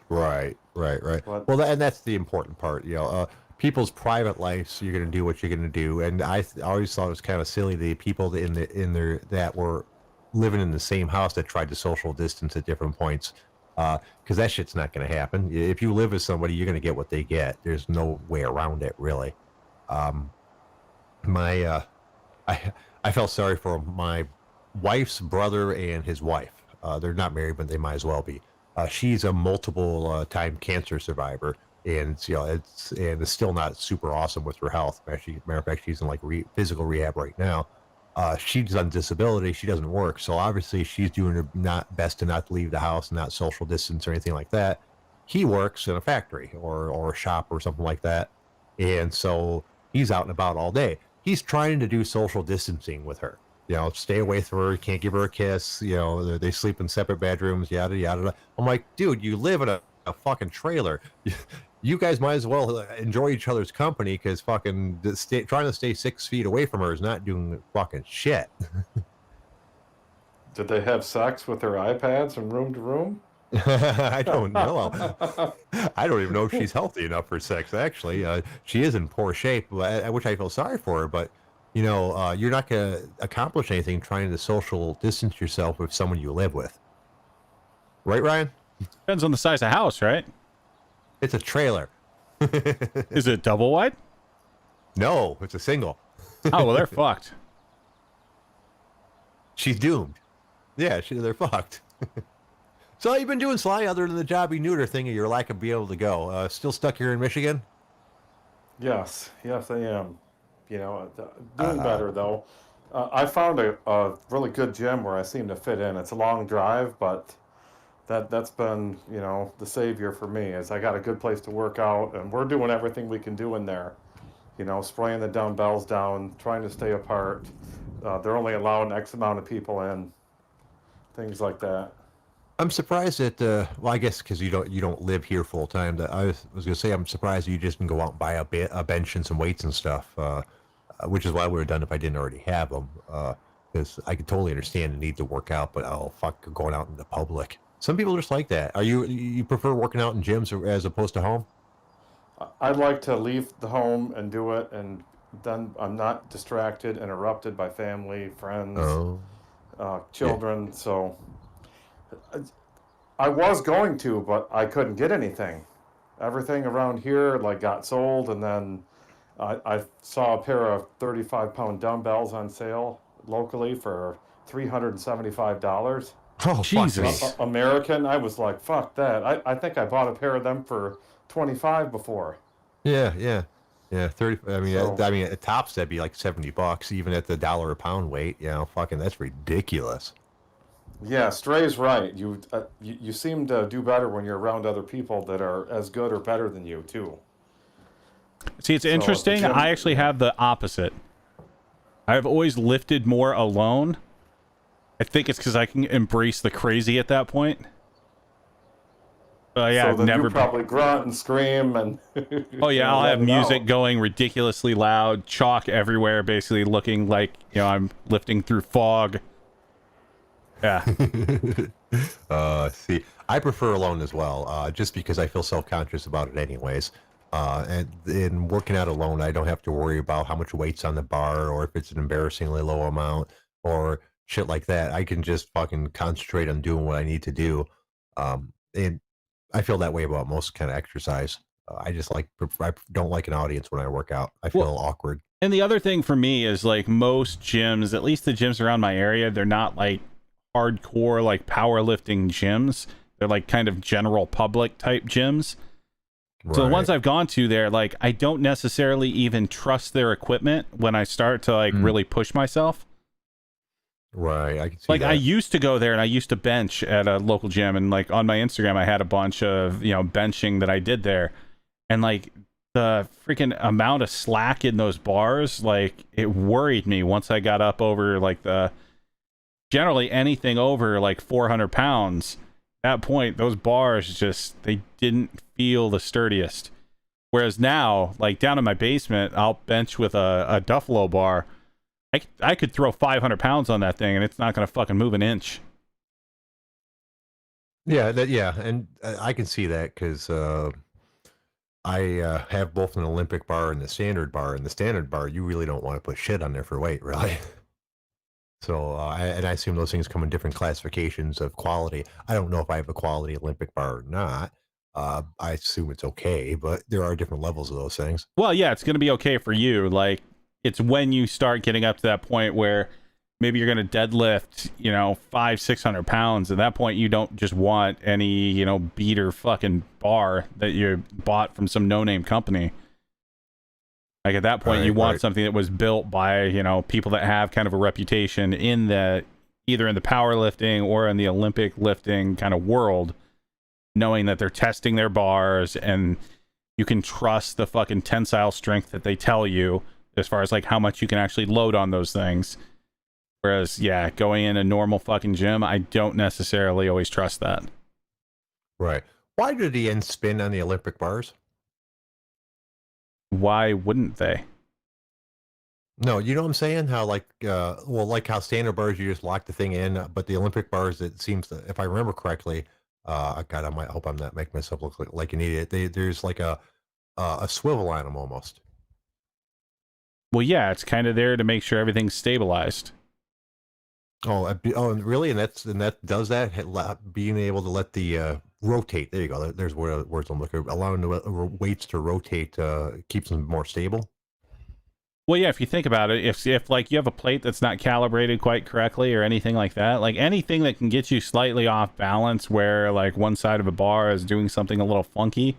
Right. But, Well, and that's the important part. You know, people's private lives, you're going to do what you're going to do. And I always thought it was kind of silly the people that were living in the same house that tried to social distance at different points, because that shit's not going to happen. If you live with somebody, you're going to get what they get. There's no way around it, really. I felt sorry for my wife's brother and his wife. They're not married, but they might as well be. She's a multiple time cancer survivor, and it's still not super awesome with her health. Matter of fact, she's in like physical rehab right now. She's on disability. She doesn't work, so obviously she's doing her best to not leave the house, not social distance or anything like that. He works in a factory or a shop or something like that, and so he's out and about all day. He's trying to do social distancing with her. You know, stay away from her. Can't give her a kiss. You know, they sleep in separate bedrooms. Yada yada. I'm like, dude, you live in a fucking trailer. You guys might as well enjoy each other's company, because fucking trying to stay 6 feet away from her is not doing fucking shit. did they have sex with their iPads from room to room? I don't know. I don't even know if she's healthy enough for sex, actually. She is in poor shape, which I feel sorry for her, but you're not going to accomplish anything trying to social distance yourself with someone you live with. Right, Ryan? Depends on the size of the house, right? It's a trailer. Is it double wide? No, it's a single. Oh, well, they're fucked. She's doomed. Yeah, they're fucked. So how you been doing, Sly, other than the Jobbie Nooner thing and your lack of being able to go? Still stuck here in Michigan? Yes, I am. Doing better though. I found a really good gym where I seem to fit in. It's a long drive, but that's been the savior for me. Is I got a good place to work out, and we're doing everything we can do in there. You know, spraying the dumbbells down, trying to stay apart. They're only allowing X amount of people in, things like that. I'm surprised that. Well, I guess because you don't live here full time. That I was gonna say I'm surprised you just can go out and buy a bench and some weights and stuff. Which is what I would have done if I didn't already have them. Because I could totally understand the need to work out, but oh fuck, going out in the public. Some people just like that. You prefer working out in gyms as opposed to home? I'd like to leave the home and do it, and then I'm not distracted, interrupted by family, friends, Oh, yeah. children. So I was going to, but I couldn't get anything. Everything around here like got sold, and then I saw a pair of 35-pound dumbbells on sale locally for $375. Oh fuck me. Jesus. American. I was like, fuck that. I think I bought a pair of them for 25 before. Yeah, yeah, yeah. 30. I mean, So at tops that'd be like $70, even at the dollar a pound weight. You know, fucking that's ridiculous. yeah, Stray's right. You seem to do better when you're around other people that are as good or better than you too. See, it's So at the interesting. gym, I actually have the opposite. I've always lifted more alone. I think it's because I can embrace the crazy at that point. Yeah, so I've then never you probably grunt and scream and Oh yeah, I'll let have it music out. going ridiculously loud, chalk everywhere, basically looking like, I'm lifting through fog. Yeah. See, I prefer alone as well, just because I feel self-conscious about it anyways. And in working out alone, I don't have to worry about how much weight's on the bar or if it's an embarrassingly low amount or shit like that. I can just fucking concentrate on doing what I need to do. And I feel that way about most kind of exercise. I just I don't like an audience when I work out. I feel Well, awkward. and the other thing for me is like most gyms, at least the gyms around my area, they're not like hardcore like powerlifting gyms. They're like kind of general public type gyms. So the Right. ones I've gone to there, like I don't necessarily even trust their equipment when I start to like really push myself. Right. I can see Like I that. used to go there and I used to bench at a local gym, and like on my Instagram I had a bunch of, benching that I did there. And like the freaking amount of slack in those bars, like it worried me once I got up over like the generally anything over like 400 pounds. At that point, those bars just they didn't feel the sturdiest. Whereas now, like down in my basement, I'll bench with a Duffalo bar. I could throw 500 pounds on that thing and it's not going to fucking move an inch. Yeah, and I can see that because I have both an Olympic bar and the standard bar. And the standard bar, you really don't want to put shit on there for weight, really. So, I assume those things come in different classifications of quality. I don't know if I have a quality Olympic bar or not. I assume it's okay, but there are different levels of those things. Well, yeah, it's going to be okay for you. Like, it's when you start getting up to that point where maybe you're going to deadlift, 500-600 pounds. At that point, you don't just want any, beater fucking bar that you bought from some no-name company. Like, at that point, you Right, want right. something that was built by, people that have kind of a reputation in the either in the powerlifting or in the Olympic lifting kind of world, knowing that they're testing their bars and you can trust the fucking tensile strength that they tell you as far as like how much you can actually load on those things. Whereas, yeah, going in a normal fucking gym, I don't necessarily always trust that. Right. Why do the ends spin on the Olympic bars? Why wouldn't they? No, you know what I'm saying? How like how standard bars you just lock the thing in, but the Olympic bars, it seems that if I remember correctly, God, I hope I'm not making myself look like an idiot. There's like a swivel on them almost. Well, yeah, it's kind of there to make sure everything's stabilized. Oh, and really, and that does that being able to let the rotate. There you go. There's words I'm looking for. Allowing the weights to rotate keeps them more stable. Well, yeah, if you think about it, if like you have a plate that's not calibrated quite correctly or anything like that, like anything that can get you slightly off balance where like one side of a bar is doing something a little funky,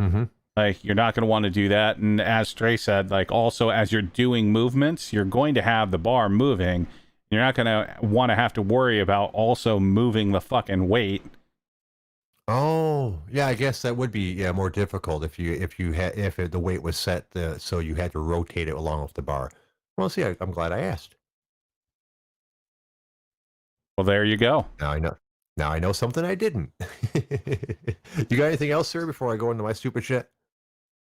Mm-hmm. like you're not going to want to do that. And as Trey said, like also as you're doing movements, you're going to have the bar moving. You're not going to want to have to worry about also moving the fucking weight. Oh, yeah, I guess that would be more difficult if the weight was set so you had to rotate it along with the bar. Well, see, I'm glad I asked. Well, there you go. Now I know. Now I know something I didn't. You got anything else, sir, before I go into my stupid shit?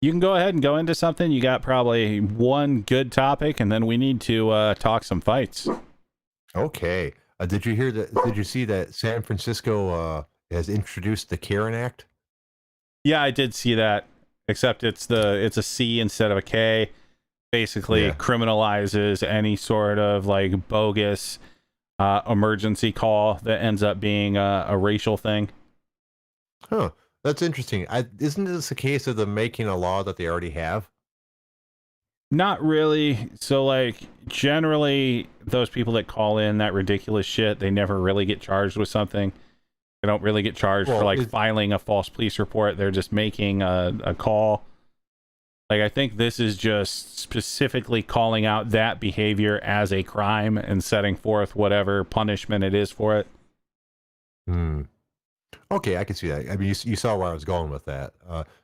You can go ahead and go into something. You got probably one good topic, and then we need to talk some fights. Okay. Did you hear that? Did you see that San Francisco has introduced the Karen Act? Yeah, I did see that. Except it's a C instead of a K. Basically, Yeah. criminalizes any sort of like bogus emergency call that ends up being a racial thing. Huh. That's interesting. Isn't this a case of them making a law that they already have? Not really. So, like, generally, those people that call in that ridiculous shit, they never really get charged with something. They don't really get charged for like filing a false police report. They're just making a call. Like, I think this is just specifically calling out that behavior as a crime and setting forth whatever punishment it is for it. Okay, I can see that. I mean, you saw where I was going with that.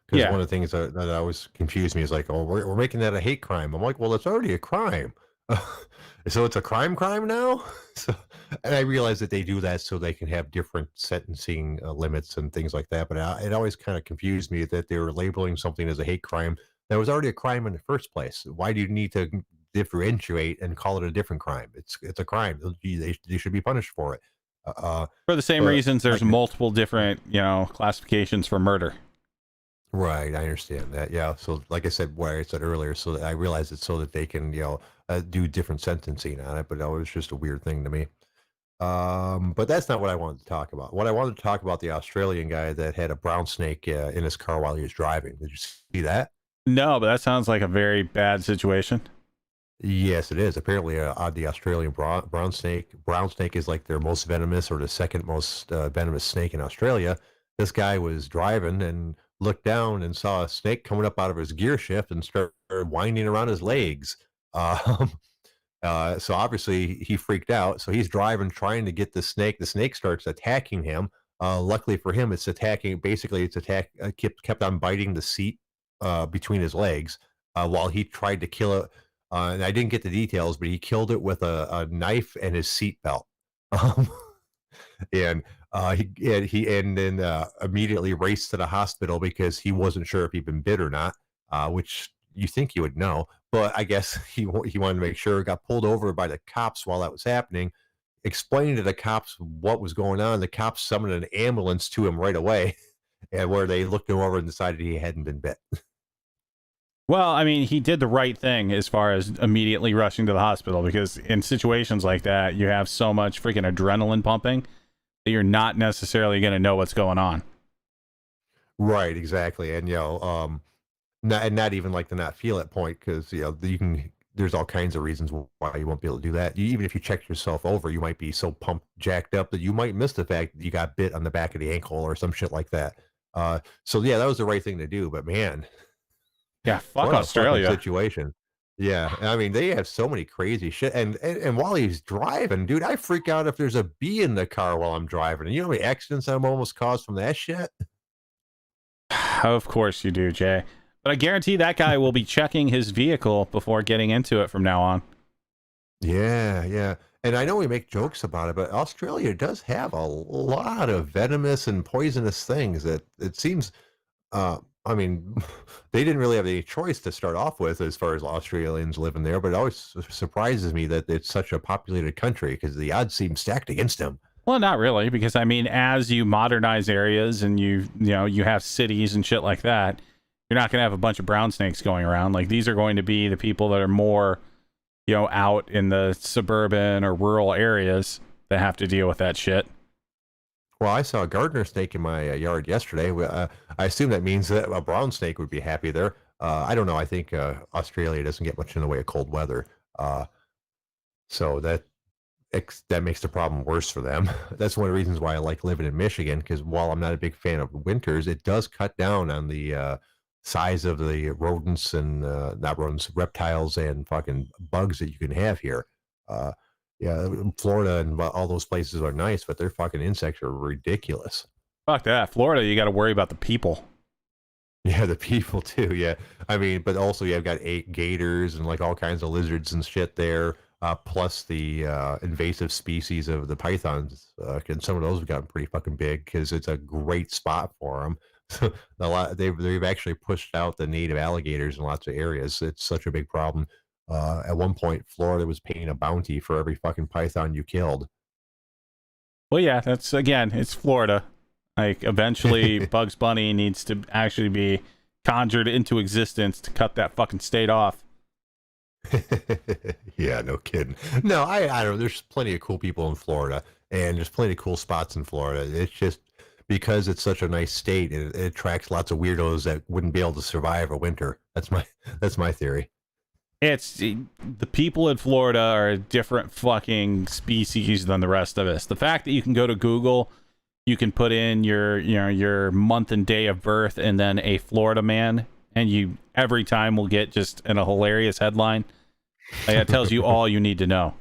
Because one of the things that always confused me is like, oh, we're making that a hate crime. I'm like, well, it's already a crime. So it's a crime now? So, and I realize that they do that so they can have different sentencing limits and things like that. But it always kind of confused me that they were labeling something as a hate crime that was already a crime in the first place. Why do you need to differentiate and call it a different crime? It's a crime. They should be punished for it. For the same reasons, there's multiple different, classifications for murder. Right, I understand that. Yeah. So, like I said, what I said earlier, so I realized it's so that they can, do different sentencing on it. But that was just a weird thing to me. But that's not what I wanted to talk about. What I wanted to talk about the Australian guy that had a brown snake in his car while he was driving. Did you see that? No, but that sounds like a very bad situation. Yes, it is. Apparently, the Australian brown snake is like their most venomous or the second most venomous snake in Australia. This guy was driving and looked down and saw a snake coming up out of his gear shift and started winding around his legs. Um, so obviously he freaked out. So he's driving, trying to get the snake. The snake starts attacking him. Luckily for him, it's attacking. Basically, kept on biting the seat between his legs while he tried to kill it. And I didn't get the details, but he killed it with a knife and his seatbelt. Um, and then immediately raced to the hospital because he wasn't sure if he'd been bit or not, which you think you would know. But I guess he wanted to make sure. Got pulled over by the cops while that was happening. Explaining to the cops what was going on. The cops summoned an ambulance to him right away, and where they looked him over and decided he hadn't been bit. Well, I mean, he did the right thing as far as immediately rushing to the hospital, because in situations like that, you have so much freaking adrenaline pumping that you're not necessarily going to know what's going on. Right, exactly. And not even like to not feel at point, because there's all kinds of reasons why you won't be able to do that. Even if you check yourself over, you might be so pumped, jacked up that you might miss the fact that you got bit on the back of the ankle or some shit like that. So yeah, that was the right thing to do. But man, yeah, fuck what Australia a situation. Yeah, I mean they have so many crazy shit. And while he's driving, dude, I freak out if there's a bee in the car while I'm driving. And you know how many accidents I'm almost caused from that shit? Of course you do, Jay. But I guarantee that guy will be checking his vehicle before getting into it from now on. Yeah. And I know we make jokes about it, but Australia does have a lot of venomous and poisonous things that it seems, I mean, they didn't really have any choice to start off with as far as Australians living there, but it always surprises me that it's such a populated country because the odds seem stacked against them. Well, not really, because I mean, as you modernize areas and you have cities and shit like that, you're not going to have a bunch of brown snakes going around. Like, these are going to be the people that are more, out in the suburban or rural areas that have to deal with that shit. Well, I saw a gardener snake in my yard yesterday. I assume that means that a brown snake would be happy there. I don't know. I think Australia doesn't get much in the way of cold weather. So that makes the problem worse for them. That's one of the reasons why I like living in Michigan, because while I'm not a big fan of winters, it does cut down on the size of the rodents and not rodents, reptiles and fucking bugs that you can have here. Yeah, Florida and all those places are nice, but their fucking insects are ridiculous. Fuck that. Florida, you got to worry about the people. Yeah, the people too. Yeah, I mean, but also you've got 8 gators and like all kinds of lizards and shit there. Plus the invasive species of the pythons, and some of those have gotten pretty fucking big because it's a great spot for them. They've actually pushed out the native alligators in lots of areas. It's such a big problem. At one point, Florida was paying a bounty for every fucking python you killed. Well, yeah, that's, again, it's Florida. Like, eventually, Bugs Bunny needs to actually be conjured into existence to cut that fucking state off. Yeah, no kidding. No, I don't know. There's plenty of cool people in Florida, and there's plenty of cool spots in Florida. It's just because it's such a nice state, it attracts lots of weirdos that wouldn't be able to survive a winter. That's my theory. It's the people in Florida are a different fucking species than the rest of us. The fact that you can go to Google, you can put in your month and day of birth and then a Florida man, and you every time will get just a hilarious headline. Like, that tells you all you need to know.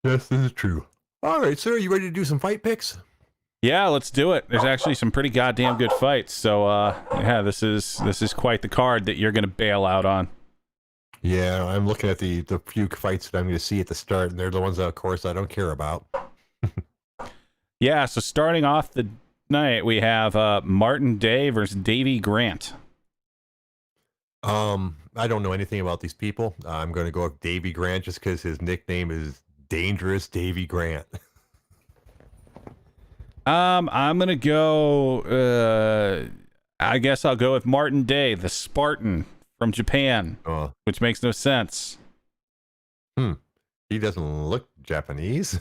Yes, this is true. All right, sir, you ready to do some fight picks? Yeah, let's do it. There's actually some pretty goddamn good fights. So yeah, this is quite the card that you're gonna bail out on. Yeah, I'm looking at the few fights that I'm going to see at the start, and they're the ones that, of course, I don't care about. Yeah, so starting off the night, we have Martin Day versus Davy Grant. I don't know anything about these people. I'm going to go with Davy Grant just because his nickname is Dangerous Davy Grant. I'm gonna go. I guess I'll go with Martin Day, the Spartan from Japan, which makes no sense. He doesn't look Japanese.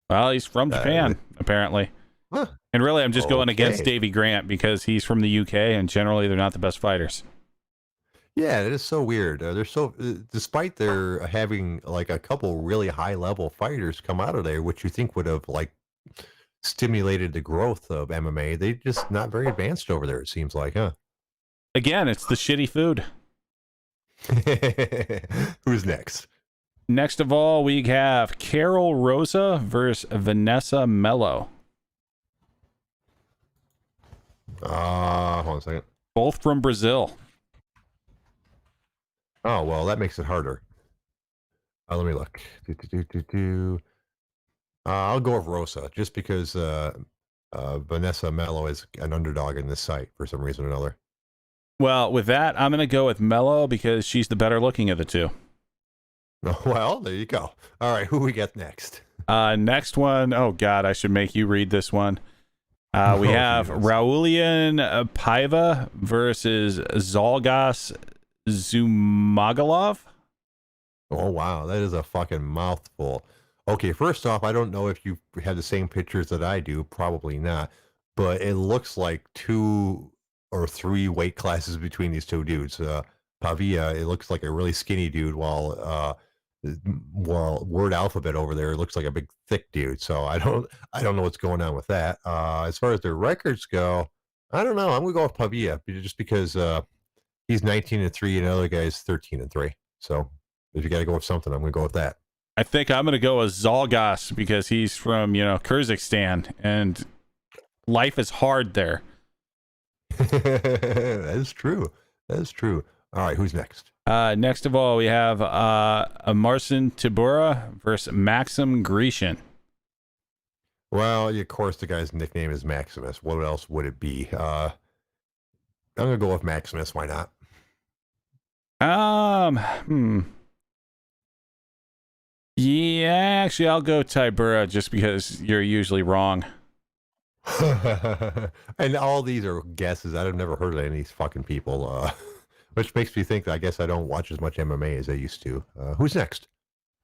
Well, he's from Japan, apparently. Huh. And really, I'm just going against Davy Grant because he's from the UK, and generally they're not the best fighters. Yeah, it is so weird. They're so, despite their having like a couple really high level fighters come out of there, which you think would have like stimulated the growth of MMA, they just not very advanced over there. It seems like, huh? Again, it's the shitty food. Who's next? Next of all, we have Carol Rosa versus Vanessa Mello. Hold on a second. Both from Brazil. Oh, well, that makes it harder. Let me look. I'll go with Rosa, just because Vanessa Mello is an underdog in this site for some reason or another. Well, with that, I'm going to go with Mello because she's the better looking of the two. Well, there you go. All right, who we got next? Next one. Oh, God, I should make you read this one. We have Jesus. Raulian Paiva versus Zolgas Zumagalov. Oh, wow. That is a fucking mouthful. Okay, first off, I don't know if you have the same pictures that I do. Probably not. But it looks like 2 or 3 weight classes between these two dudes. Pavia, it looks like a really skinny dude, while Word Alphabet over there, it looks like a big thick dude. So I don't know what's going on with that. As far as their records go, I don't know. I'm gonna go with Pavia just because he's 19-3 and the other guy's 13-3. So if you got to go with something, I'm gonna go with that. I think I'm gonna go with Zolgas because he's from Kyrgyzstan and life is hard there. That is true. That is true. All right, who's next? Next of all, we have Marcin Tybura versus Maxim Grecian. Well, of course, the guy's nickname is Maximus. What else would it be? I'm gonna go with Maximus. Why not? Yeah, actually, I'll go Tybura just because you're usually wrong. And all these are guesses. I've never heard of any of these fucking people. Which makes me think that I guess I don't watch as much MMA as I used to. Who's next?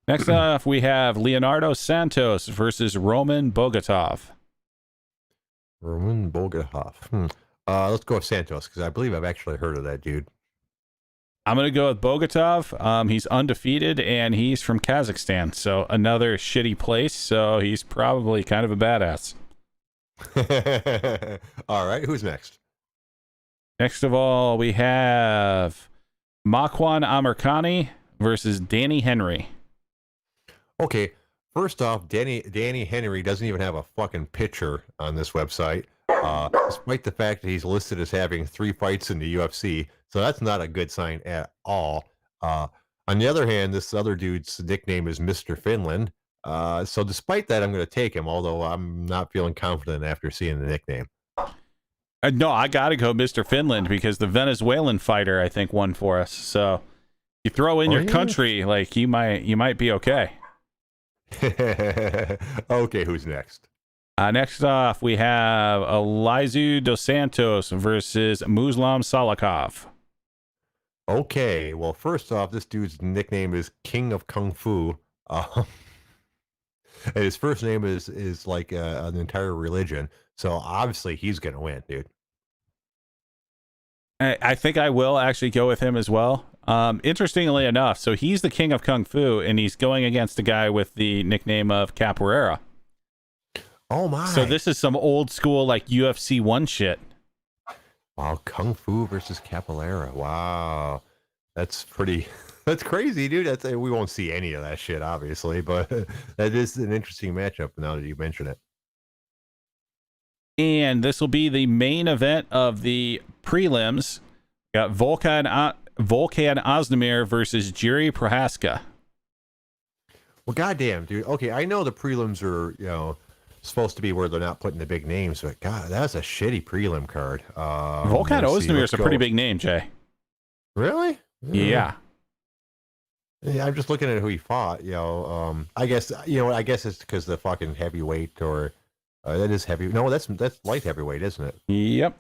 Next up, we have Leonardo Santos versus Roman Bogatov. Roman Bogatov. Let's go with Santos because I believe I've actually heard of that dude. I'm going to go with Bogatov. He's undefeated and he's from Kazakhstan. So another shitty place. So he's probably kind of a badass. All right, who's next? Next of all, we have Makwan Amirkhani versus Danny Henry. Okay, first off, Danny Henry doesn't even have a fucking picture on this website, despite the fact that he's listed as having 3 fights in the UFC. So that's not a good sign at all. On the other hand, this other dude's nickname is Mr. Finland. So despite that, I'm going to take him, although I'm not feeling confident after seeing the nickname. No, I got to go Mr. Finland because the Venezuelan fighter, I think, won for us. So you throw in your country, like you might be okay. Okay, who's next? Next off, we have Elizu Dos Santos versus Muslim Salikov. Okay, well, first off, this dude's nickname is King of Kung Fu. And his first name is like an entire religion. So obviously he's going to win, dude. I think I will actually go with him as well. Interestingly enough, so he's the King of Kung Fu, and he's going against a guy with the nickname of Capoeira. Oh, my. So this is some old school, like, UFC 1 shit. Wow, Kung Fu versus Capoeira. Wow. That's crazy, dude. We won't see any of that shit, obviously, but that is an interesting matchup now that you mention it. And this will be the main event of the prelims. Got Volkan Ozdemir versus Jiri Prohaska. Well, goddamn, dude. Okay, I know the prelims are, supposed to be where they're not putting the big names, but God, that's a shitty prelim card. Volkan Ozdemir is a pretty big name, Jay. Really? Yeah. Yeah, I'm just looking at who he fought. I guess it's because the fucking heavyweight or that is heavy. No, that's light heavyweight, isn't it? Yep.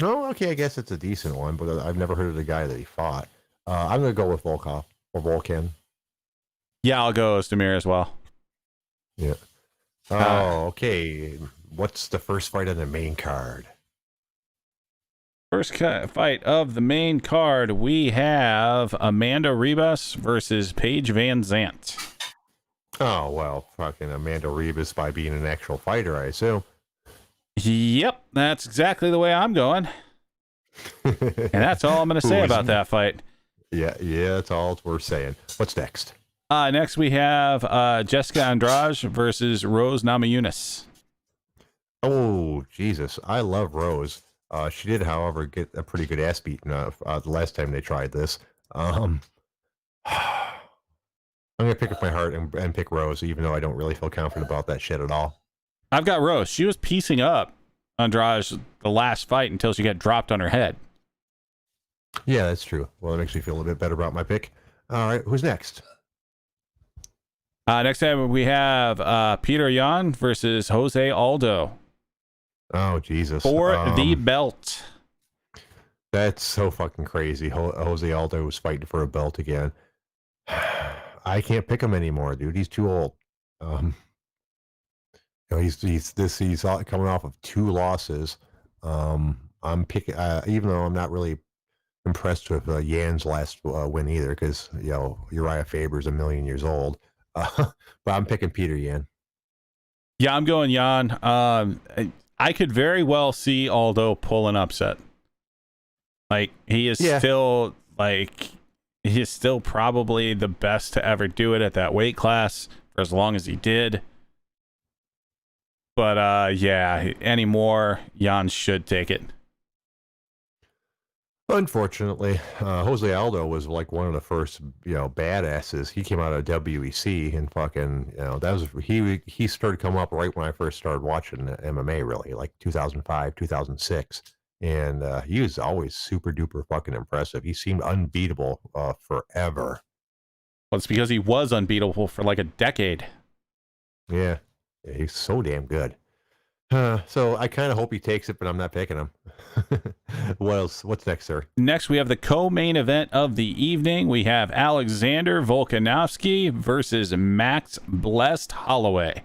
No, okay, I guess it's a decent one, but I've never heard of the guy that he fought. I'm gonna go with Volkov or Volkan. Yeah, I'll go Ozdemir as well. Yeah. Oh, okay. What's the first fight on the main card? First fight of the main card, we have Amanda Ribas versus Paige Van Zant. Oh, well, fucking Amanda Ribas by being an actual fighter, I assume. Yep, that's exactly the way I'm going. And that's all I'm going to say about that fight. Yeah, that's all we're saying. What's next? Next, we have Jessica Andrade versus Rose Namajunas. Oh, Jesus. I love Rose. She did, however, get a pretty good ass beating the last time they tried this. I'm going to pick up my heart and pick Rose, even though I don't really feel confident about that shit at all. I've got Rose. She was piecing up Andrade the last fight until she got dropped on her head. Yeah, that's true. Well, it makes me feel a little bit better about my pick. All right, who's next? Next time we have Peter Yan versus Jose Aldo. Oh, Jesus. For the belt. That's so fucking crazy. Jose Aldo was fighting for a belt again. I can't pick him anymore, dude. He's too old. He's coming off of 2 losses. I'm picking, even though I'm not really impressed with Yan's last win either, because Uriah Faber's a million years old. But I'm picking Peter Yan. Yeah, I'm going Yan. I could very well see Aldo pull an upset. Like he is still probably the best to ever do it at that weight class for as long as he did. But anymore, Yan should take it. Unfortunately, Jose Aldo was like one of the first, badasses. He came out of WEC and fucking, that was he started coming up right when I first started watching MMA, really, like 2005, 2006, and he was always super duper fucking impressive. He seemed unbeatable forever. Well, it's because he was unbeatable for like a decade. Yeah, he's so damn good. So I kind of hope he takes it, but I'm not picking him. What else? What's next, sir? Next, we have the co-main event of the evening. We have Alexander Volkanovski versus Max Blessed Holloway.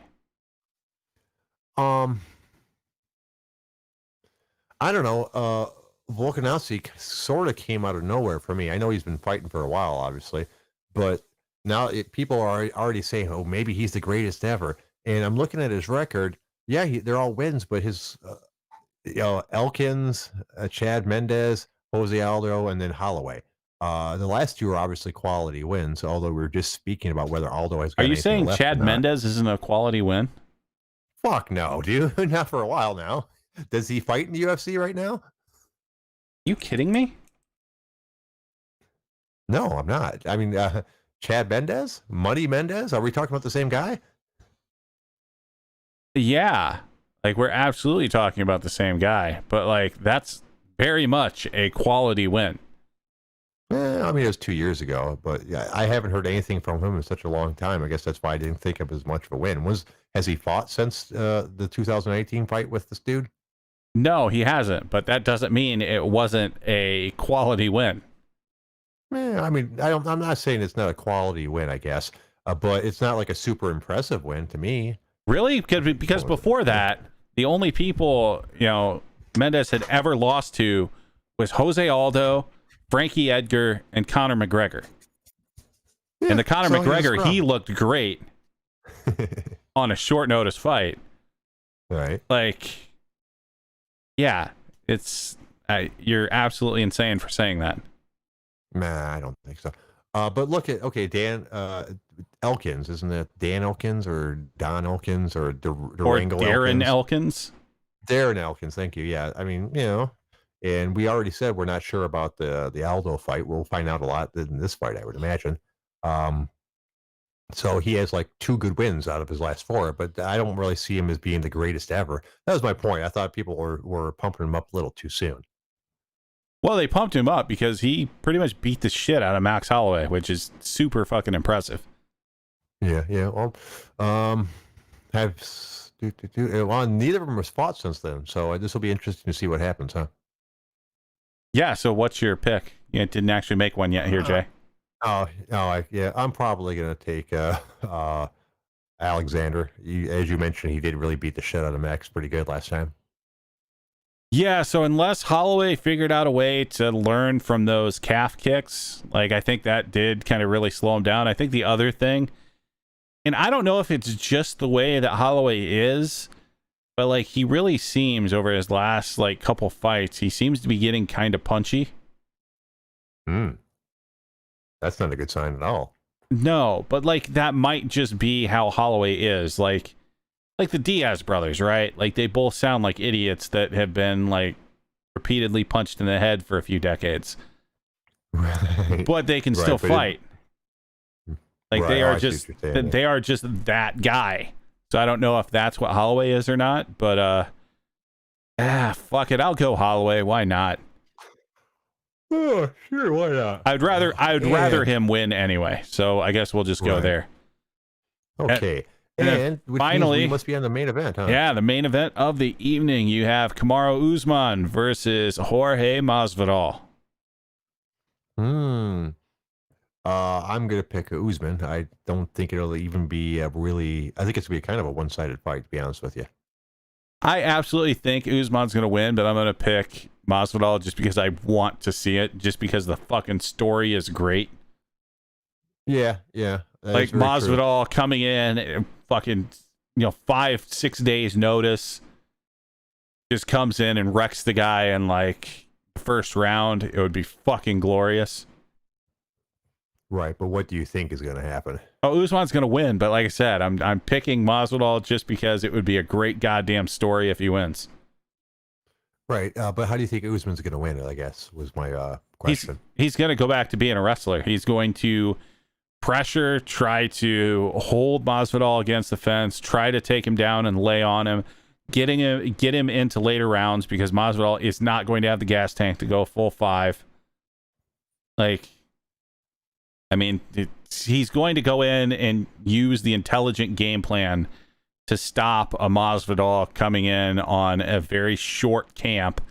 I don't know. Volkanovski sort of came out of nowhere for me. I know he's been fighting for a while, obviously, but now people are already saying, "Oh, maybe he's the greatest ever." And I'm looking at his record. Yeah, they're all wins, but his, Elkins, Chad Mendez, Jose Aldo, and then Holloway. The last two are obviously quality wins, although we were just speaking about whether Aldo has got Are you anything saying left Chad or not. Mendez isn't a quality win? Fuck no, dude. Not for a while now. Does he fight in the UFC right now? You kidding me? No, I'm not. I mean, Chad Mendez? Money Mendez? Are we talking about the same guy? Yeah. Like, we're absolutely talking about the same guy, but like, that's very much a quality win. I mean, it was 2 years ago, but yeah, I haven't heard anything from him in such a long time. I guess that's why I didn't think of as much of a win. Has he fought since the 2018 fight with this dude? No, he hasn't, but that doesn't mean it wasn't a quality win. I mean, I'm not saying it's not a quality win, I guess, but it's not like a super impressive win to me. Really? Because before that, the only people, Mendez had ever lost to was Jose Aldo, Frankie Edgar, and Conor McGregor. Yeah, And the Conor so McGregor, he looked great on a short notice fight. Right. Like, yeah, you're absolutely insane for saying that. Nah, I don't think so. But look at, Dan Elkins, isn't it Dan Elkins or Don Elkins or Durango or Darren Elkins? Elkins? Darren Elkins, thank you. Yeah, I mean, and we already said we're not sure about the Aldo fight. We'll find out a lot in this fight, I would imagine. So he has like 2 good wins out of his last 4, but I don't really see him as being the greatest ever. That was my point. I thought people were pumping him up a little too soon. Well, they pumped him up because he pretty much beat the shit out of Max Holloway, which is super fucking impressive. Yeah. Well, well, neither of them has fought since then, so this will be interesting to see what happens, huh? Yeah. So, what's your pick? You didn't actually make one yet, here, Jay. I'm probably gonna take Alexander. As you mentioned, he did really beat the shit out of Max pretty good last time. Yeah, so unless Holloway figured out a way to learn from those calf kicks, like I think that did kind of really slow him down. I think the other thing, and I don't know if it's just the way that Holloway is, but like he really seems over his last like couple fights, he seems to be getting kind of punchy. That's not a good sign at all. No, but like that might just be how Holloway is. Like the Diaz brothers, right? Like they both sound like idiots that have been like repeatedly punched in the head for a few decades. Right. But they can still fight. Like they are they are just that guy. So I don't know if that's what Holloway is or not, but fuck it, I'll go Holloway. Why not? Oh, sure, why not? I'd rather him win anyway. So I guess we'll just go there. Okay. And finally, we must be on the main event, huh? Yeah, the main event of the evening. You have Kamaru Usman versus Jorge Masvidal. I'm gonna pick Usman. I don't think it'll even be I think it's gonna be kind of a one-sided fight, to be honest with you. I absolutely think Usman's gonna win, but I'm gonna pick Masvidal just because I want to see it, just because the fucking story is great. Yeah. Like Masvidal coming in, fucking 5-6 days notice, just comes in and wrecks the guy in like the first round. It would be fucking glorious. Right, but what do you think is going to happen? Oh, Usman's going to win, but like I said, I'm picking Masvidal just because it would be a great goddamn story if he wins. Right, but how do you think Usman's going to win? I guess was my question. He's going to go back to being a wrestler. He's going to pressure, try to hold Masvidal against the fence, try to take him down and lay on him, get him into later rounds because Masvidal is not going to have the gas tank to go full 5. Like, I mean, he's going to go in and use the intelligent game plan to stop a Masvidal coming in on a very short camp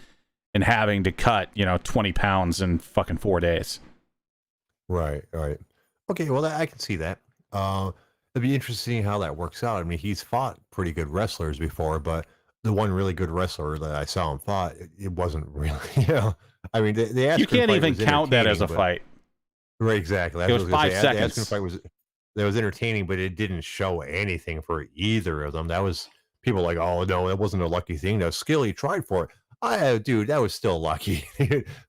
and having to cut, 20 pounds in fucking 4 days. Right. Okay, well, I can see that. It'd be interesting how that works out. I mean, he's fought pretty good wrestlers before, but the one really good wrestler that I saw him fought, it wasn't really, I mean, the Askren you can't even count that as a fight. Right, exactly. It was 5 seconds. The Askren fight was entertaining, but it didn't show anything for either of them. That was people like, oh no, that wasn't a lucky thing. No skill, he tried for it. Dude, that was still lucky.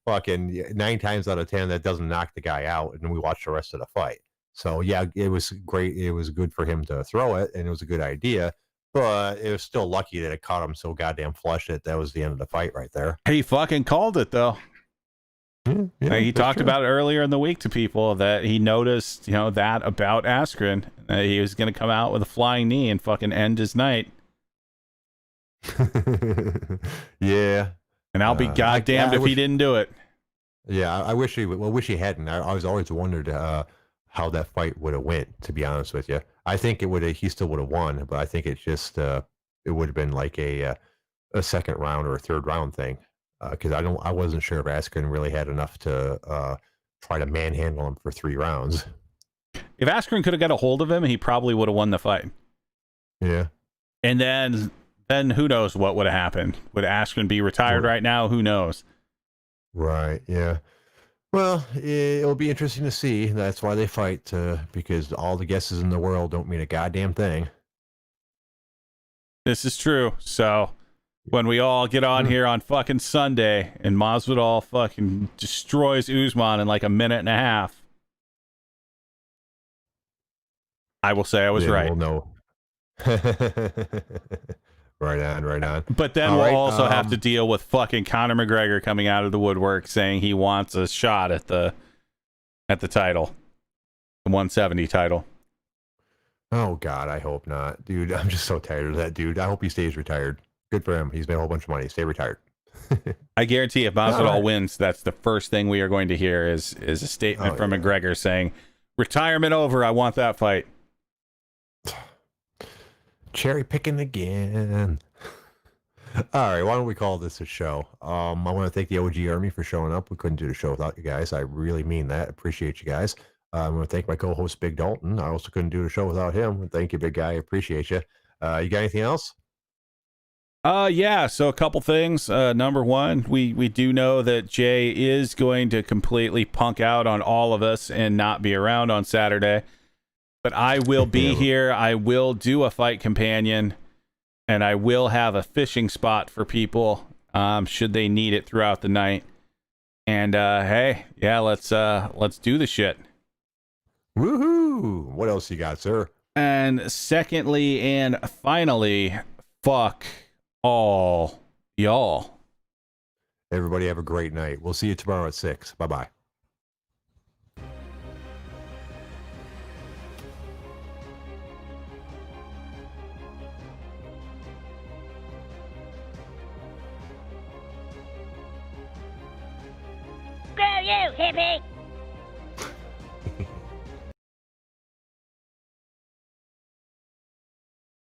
Fucking 9 times out of 10, that doesn't knock the guy out, and we watched the rest of the fight. So yeah, it was great. It was good for him to throw it, and it was a good idea. But it was still lucky that it caught him so goddamn flush that was the end of the fight right there. He fucking called it though. He talked about it earlier in the week to people that he noticed, that about Askren. He was going to come out with a flying knee and fucking end his night. Yeah. And I'll be goddamned if he didn't do it. Yeah, I wish he hadn't. I was always wondered how that fight would have went, to be honest with you. I think he still would have won, but I think it just it would have been like a second round or a third round thing. Because I wasn't sure if Askren really had enough to try to manhandle him for 3 rounds. If Askren could have got a hold of him, he probably would have won the fight. Yeah. And then who knows what would have happened? Would Askren be retired right now? Who knows? Right. Yeah. Well, it'll be interesting to see. That's why they fight, because all the guesses in the world don't mean a goddamn thing. This is true. So when we all get on here on fucking Sunday and Masvidal fucking destroys Usman in like a minute and a half, I will say I was right. We'll know. Right on. But then we'll also have to deal with fucking Conor McGregor coming out of the woodwork saying he wants a shot at the title, the 170 title. Oh God, I hope not, dude. I'm just so tired of that dude. I hope he stays retired. Good for him. He's made a whole bunch of money. Stay retired. I guarantee if Masvidal wins, that's the first thing we are going to hear is a statement from McGregor saying, "Retirement over. I want that fight." Cherry picking again. All right, why don't we call this a show? I want to thank the OG Army for showing up. We couldn't do the show without you guys. I really mean that. Appreciate you guys. I want to thank my co-host Big Dalton. I also couldn't do the show without him. Thank you, big guy. Appreciate you. You got anything else? Yeah, so a couple things. Number one, we do know that Jay is going to completely punk out on all of us and not be around on Saturday. But I will be here. I will do a fight companion, and I will have a fishing spot for people should they need it throughout the night. And hey, yeah, let's do the shit. Woohoo! What else you got, sir? And secondly and finally, fuck all y'all. Everybody have a great night. We'll see you tomorrow at 6. Bye-bye. Screw you, hippie!